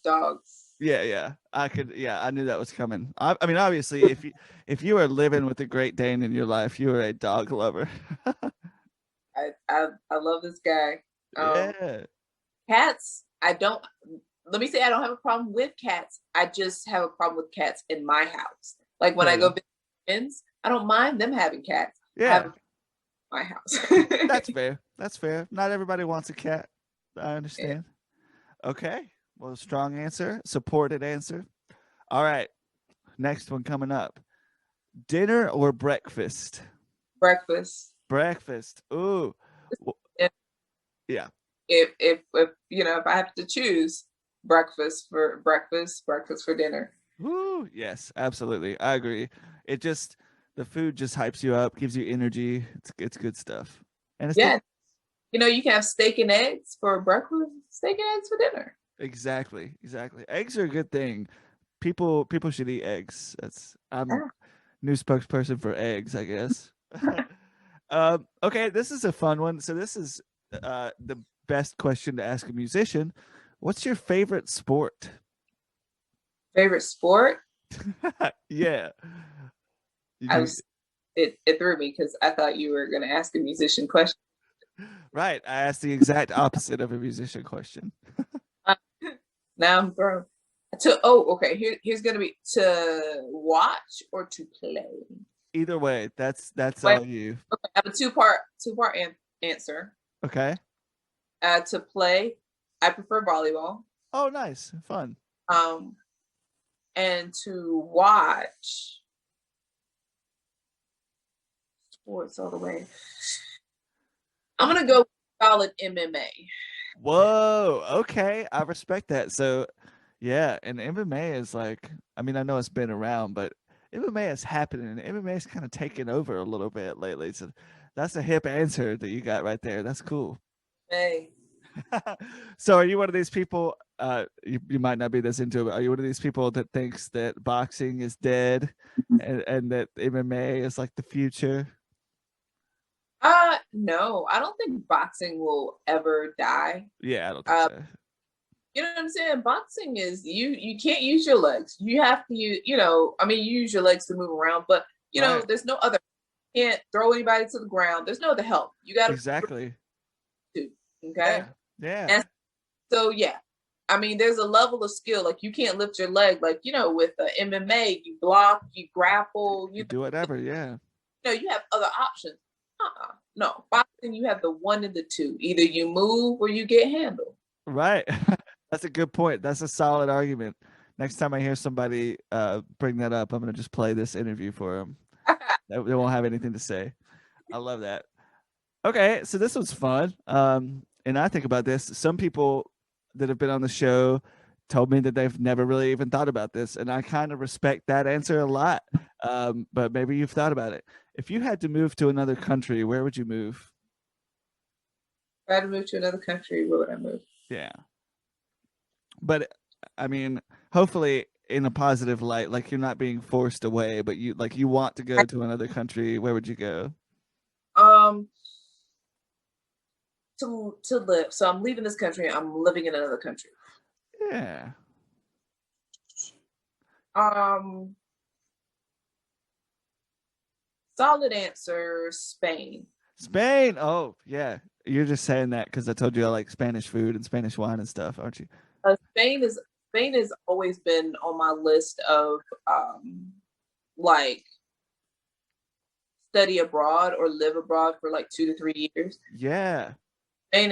Dogs. Yeah. I knew that was coming. I mean, obviously, if you are living with a Great Dane in your life, you are a dog lover. I love this guy. Yeah. Cats, let me say I don't have a problem with cats. I just have a problem with cats in my house. Like when I go visit friends, I don't mind them having cats. Yeah. I have my house. That's fair. Not everybody wants a cat. I understand. Yeah. Okay. Well, strong answer, supported answer. All right. Next one coming up. Dinner or breakfast? Breakfast. Breakfast. Ooh. Yeah. If if I have to choose, breakfast for dinner. Ooh, yes, absolutely. I agree. The food just hypes you up, gives you energy. It's good stuff. And it's you can have steak and eggs for breakfast, steak and eggs for dinner. Exactly. Eggs are a good thing. People should eat eggs. I'm new spokesperson for eggs, I guess. Okay, this is a fun one. So this is the best question to ask a musician. What's your favorite sport? Favorite sport? Yeah. It threw me because I thought you were going to ask a musician question. Right. I asked the exact opposite of a musician question. Now I'm thrown. Okay. Here's gonna be to watch or to play. Either way, that's all you. Okay, I have a two-part answer. Okay. To play, I prefer volleyball. Oh, nice, fun. And to watch sports all the way. I'm gonna go solid MMA. Whoa, okay. I respect that. So, yeah, and MMA is like, I mean, I know it's been around, but MMA is happening. MMA is kind of taking over a little bit lately. So that's a hip answer that you got right there. That's cool. Hey. So are you one of these people, you might not be this into it, but are you one of these people that thinks that boxing is dead and that MMA is like the future? No, I don't think boxing will ever die. Yeah, I don't think so. You know what I'm saying? Boxing is you can't use your legs. You have to use, you use your legs to move around, but there's no other. You can't throw anybody to the ground. There's no other help. You got to exactly. Okay. Yeah. And so I mean, there's a level of skill. Like you can't lift your leg. Like with MMA, you block, you grapple, you do whatever. Yeah. You have other options. No, boxing, you have the one and the two. Either you move or you get handled. Right. That's a good point. That's a solid argument. Next time I hear somebody bring that up, I'm going to just play this interview for them. They won't have anything to say. I love that. Okay, so this was fun. And I think about this. Some people that have been on the show told me that they've never really even thought about this. And I kind of respect that answer a lot. But maybe you've thought about it. If you had to move to another country, where would you move? If I had to move to another country, where would I move? Yeah. But I mean, hopefully in a positive light, like you're not being forced away, but you want to go to another country, where would you go? To live. So I'm leaving this country. I'm living in another country. Yeah. Solid answer, Spain. Spain. Oh, yeah. You're just saying that because I told you I like Spanish food and Spanish wine and stuff, aren't you? Spain has always been on my list of like study abroad or live abroad for like 2 to 3 years. Yeah. Spain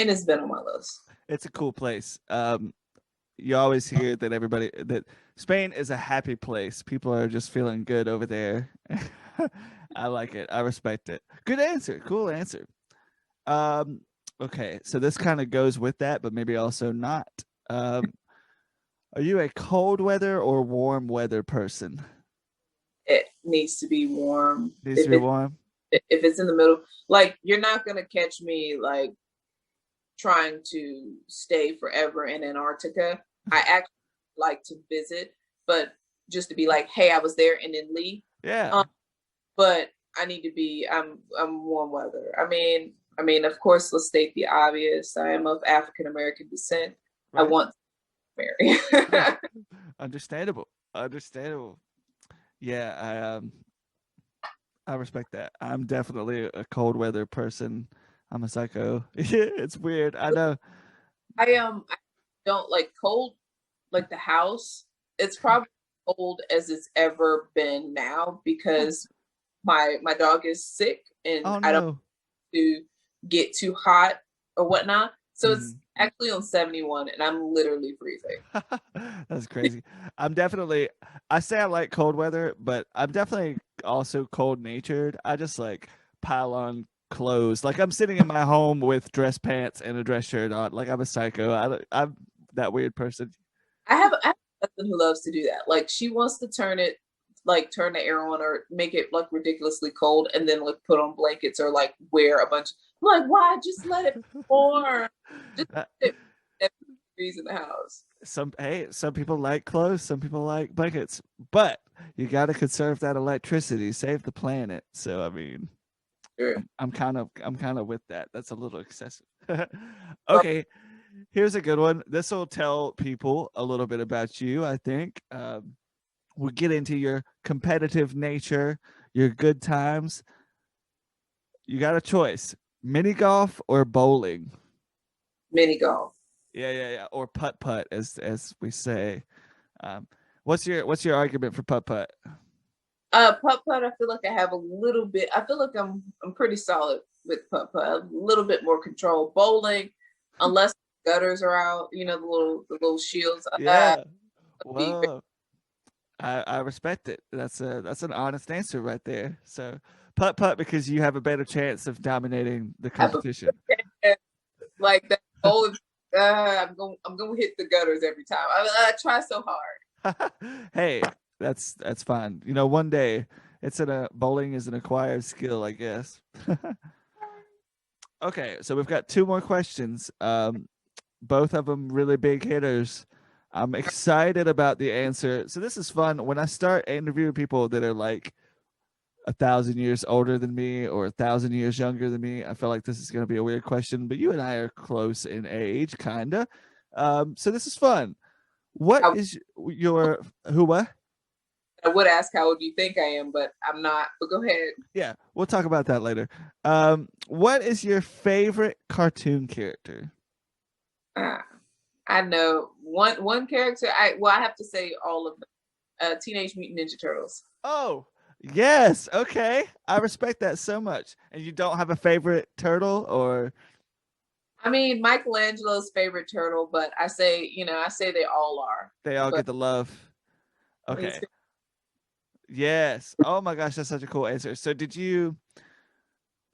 has been on my list. It's a cool place. You always hear that Spain is a happy place. People are just feeling good over there. I like it. I respect it. Good answer. Cool answer. Okay, so this kind of goes with that, but maybe also not. Are you a cold weather or warm weather person? It needs to be warm. Needs to be warm. If it's in the middle, like you're not gonna catch me like trying to stay forever in Antarctica. I actually like to visit, but just to be like, hey, I was there and then leave. Yeah. But I need to be. I'm warm weather. I mean, of course, let's state the obvious. I am of African American descent. Right. I want to marry. Understandable. Yeah, I respect that. I'm definitely a cold weather person. I'm a psycho. It's weird. I know. I don't like cold, like the house. It's probably cold as it's ever been now because my dog is sick and I don't want to get too hot or whatnot. So it's actually on 71 and I'm literally freezing. That's crazy. I say I like cold weather, but I'm definitely also cold natured. I just like pile on clothes. Like I'm sitting in my home with dress pants and a dress shirt on. Like I'm a psycho. I'm that weird person. I have a husband who loves to do that. Like she wants to turn the air on or make it like ridiculously cold and then like put on blankets or like wear a bunch. I'm like, why? Just let it warm. Just let it freeze in the house. Some people like clothes, some people like blankets, but you got to conserve that electricity, save the planet. So I mean, sure. I'm kind of with that. That's a little excessive. Okay, here's a good one. This will tell people a little bit about you, I think. We'll get into your competitive nature, your good times. You got a choice: mini golf or bowling. Mini golf. Yeah. Or putt putt, as we say. What's your argument for putt putt? Putt putt. I feel like I have a little bit. I feel like I'm pretty solid with putt putt. A little bit more control. Bowling, unless the gutters are out, you know, the little shields. Yeah. Whoa. I respect it. That's an honest answer right there. So putt putt because you have a better chance of dominating the competition. Like that goal is, I'm gonna hit the gutters every time. I try so hard. Hey, that's fine. You know, one day bowling is an acquired skill, I guess. Okay, so we've got 2 more questions. Both of them really big hitters. I'm excited about the answer. So this is fun. When I start interviewing people that are like 1,000 years older than me or 1,000 years younger than me, I feel like this is going to be a weird question, but you and I are close in age, kind of. So this is fun. What is your, what? I would ask how old you think I am, but I'm not, but go ahead. Yeah, we'll talk about that later. What is your favorite cartoon character? I know one character. I have to say all of them. Teenage Mutant Ninja Turtles. Oh, yes. Okay. I respect that so much. And you don't have a favorite turtle or? I mean, Michelangelo's favorite turtle, but I say they all are. They all get the love. Okay. Yes. Oh my gosh, that's such a cool answer. So did you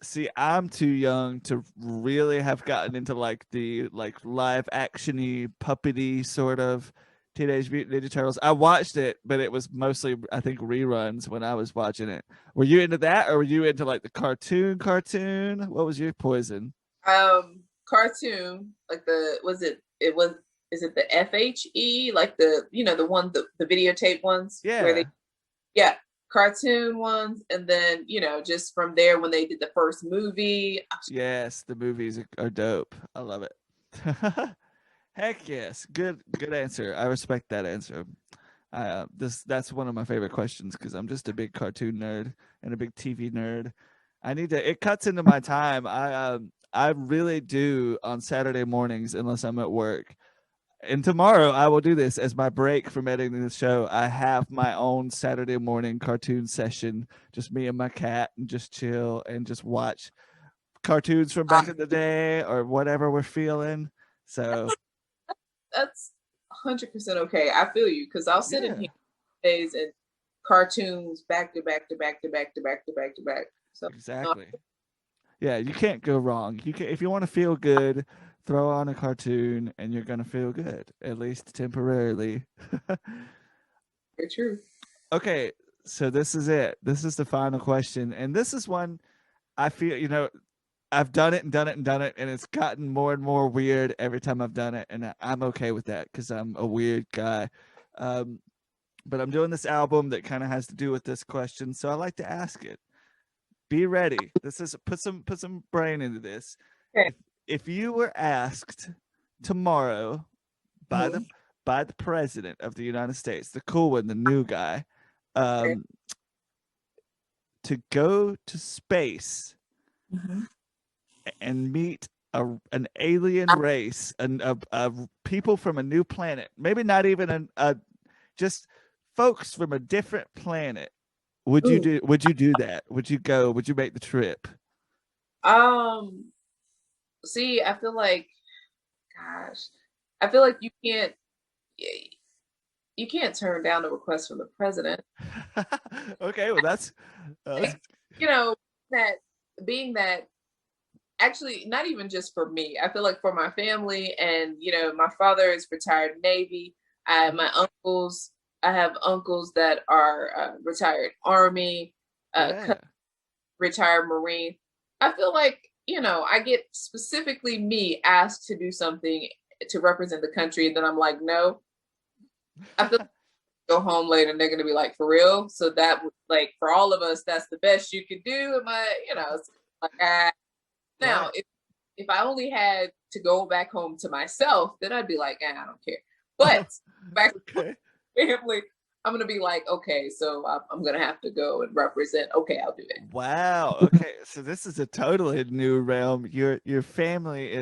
see, I'm too young to really have gotten into like the live actiony puppety sort of Teenage Mutant Ninja Turtles. I watched it, but it was mostly, I think, reruns when I was watching it. Were you into that, or were you into like the cartoon? What was your poison? Cartoon, like it was is it the FHE, like the the videotape ones where they cartoon ones, and then just from there when they did the first movie. Yes, the movies are dope. I love it. Heck yes, good answer. I respect that answer. That's one of my favorite questions because I'm just a big cartoon nerd and a big TV nerd. It cuts into my time. I really do on Saturday mornings unless I'm at work. And tomorrow I will do this as my break from editing the show. I have my own Saturday morning cartoon session, just me and my cat, and just chill and just watch cartoons from back in the day or whatever we're feeling. So that's 100% okay. I feel you because I'll sit in here days and cartoons back to back to back to back to back to back to back. So exactly. Yeah, you can't go wrong. You can, if you want to feel good, throw on a cartoon and you're gonna feel good, at least temporarily. Very true. Okay, so this is it. This is the final question, and this is one I feel I've done it and done it and done it, and it's gotten more and more weird every time I've done it, and I'm okay with that because I'm a weird guy. But I'm doing this album that kind of has to do with this question, so I like to ask it. Be ready. This is put some brain into this. Okay. If you were asked tomorrow by the president of the United States, the cool one, the new guy, to go to space and meet an alien race and people from a new planet, maybe not even just folks from a different planet, would you do that? Would you go? Would you make the trip? See, I feel like you can't turn down a request from the president. Okay, well that's being that actually not even just for me. I feel like for my family, and my father is retired Navy. I have uncles that are retired Army, retired Marine. I feel like I get specifically me asked to do something to represent the country, and then I'm like, no. I feel like go home later and they're gonna be like, for real? So that like for all of us, that's the best you could do. It's like now if I only had to go back home to myself, then I'd be like, I don't care. But back to family, I'm gonna be like, okay, so I'm gonna have to go and represent. Okay, I'll do it. Wow. Okay, so this is a totally new realm. Your family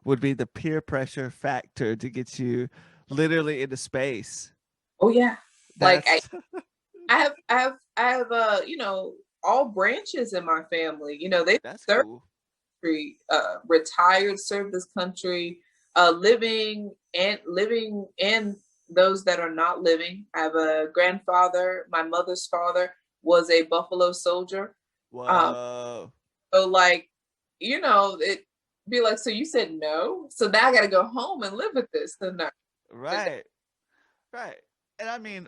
would be the peer pressure factor to get you literally into space. Oh yeah, like I have all branches in my family. They served cool. Retired, served this country, living and those that are not living. I have a grandfather. My mother's father was a Buffalo soldier. Whoa. So it be like, so you said no, so now I got to go home and live with this. So no. Right. And I mean,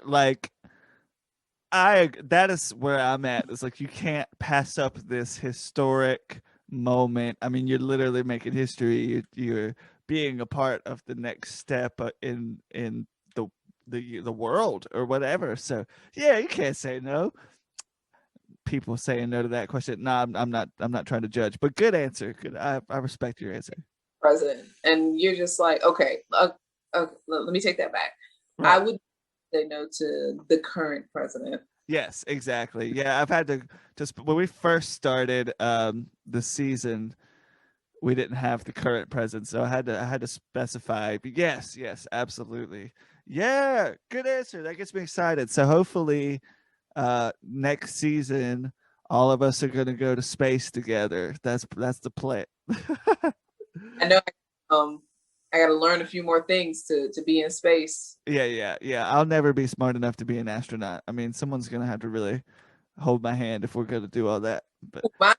that is where I'm at. It's like you can't pass up this historic moment. I mean, you're literally making history. You're being a part of the next step in the world or whatever. So yeah, you can't say no. People saying no to that question. No, I'm not trying to judge, but good answer. Good. I respect your answer. President, and you're just like, okay, let me take that back. Right. I would say no to the current president. Yes, exactly. Yeah, I've had to just when we first started the season, we didn't have the current president, so I had to specify. But yes, absolutely. Yeah, good answer. That gets me excited. So hopefully, next season, all of us are going to go to space together. That's the plan. I know. I got to learn a few more things to be in space. Yeah. I'll never be smart enough to be an astronaut. I mean, someone's going to have to really hold my hand if we're going to do all that. But I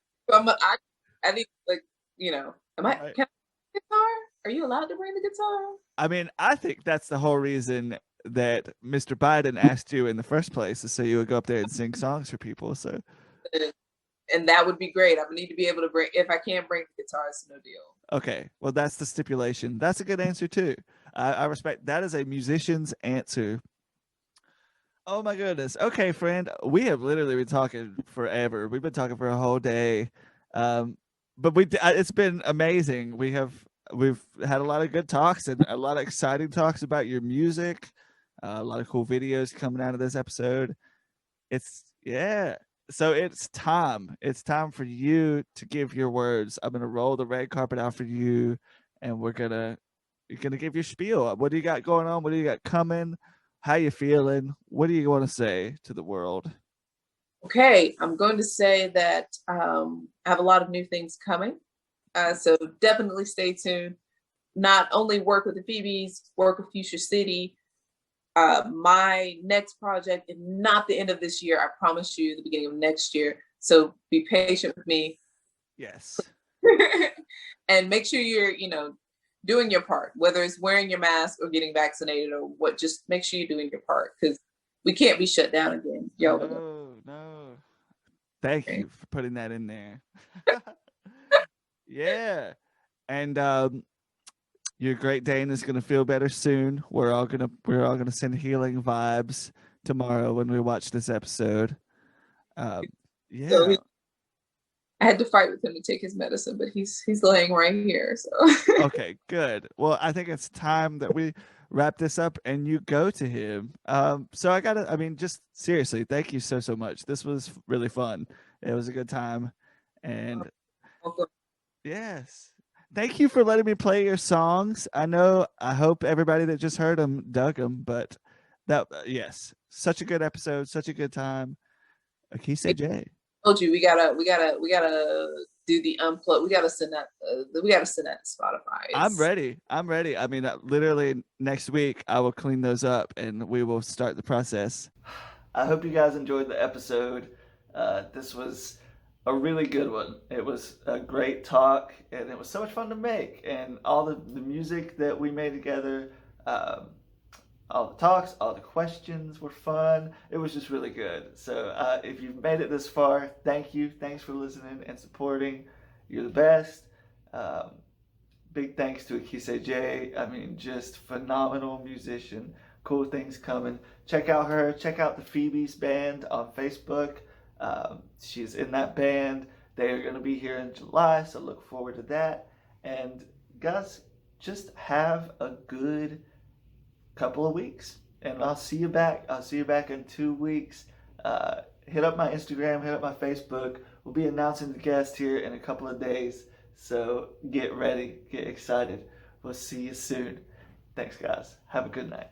think, can I bring the guitar? Are you allowed to bring the guitar? I mean, I think that's the whole reason that Mr. Biden asked you in the first place, is so you would go up there and sing songs for people. So, and that would be great. I would need to be able to bring. If I can't bring the guitar, it's no deal. Okay, well, that's the stipulation. That's a good answer too. I respect that is a musician's answer. Oh my goodness. Okay, friend. We have literally been talking forever. We've been talking for a whole day. But it's been amazing. We've had a lot of good talks and a lot of exciting talks about your music. A lot of cool videos coming out of this episode. Yeah. So it's time. It's time for you to give your words. I'm gonna roll the red carpet out for you, and you're gonna give your spiel. What do you got going on? What do you got coming? How you feeling? What do you want to say to the world? Okay, I'm going to say that I have a lot of new things coming. So definitely stay tuned. Not only work with the Phoebes, work with Fuchsia City. My next project is not the end of this year. I promise you the beginning of next year. So be patient with me. Yes. And make sure you're, doing your part, whether it's wearing your mask or getting vaccinated or what, just make sure you're doing your part because we can't be shut down again. No. Thank you for putting that in there. Yeah. And your Great Dane is gonna feel better soon. We're all gonna send healing vibes tomorrow when we watch this episode. Yeah. So I had to fight with him to take his medicine, but he's laying right here. So Okay, good. Well, I think it's time that we wrap this up and you go to him. So just seriously, thank you so much. This was really fun. It was a good time. And yes. Thank you for letting me play your songs. I hope everybody that just heard them dug them, but yes, such a good episode, such a good time. Acisse Jay. Told you we gotta do the unplug. We gotta send that to Spotify. I'm ready. I mean, literally next week I will clean those up and we will start the process. I hope you guys enjoyed the episode. This was a really good one. It was a great talk and it was so much fun to make, and all the music that we made together, all the talks, all the questions were fun. It was just really good. So if you've made it this far, thank you. Thanks for listening and supporting. You're the best. Big thanks to Acisse Jay. I mean, just phenomenal musician. Cool things coming. Check out her. Check out the Phoebes band on Facebook. She's in that band. They are going to be here in July, so look forward to that. And guys, just have a good couple of weeks, and I'll see you back in 2 weeks. Hit up my Instagram, hit up my Facebook. We'll be announcing the guest here in a couple of days, so get ready, get excited. We'll see you soon. Thanks guys, have a good night.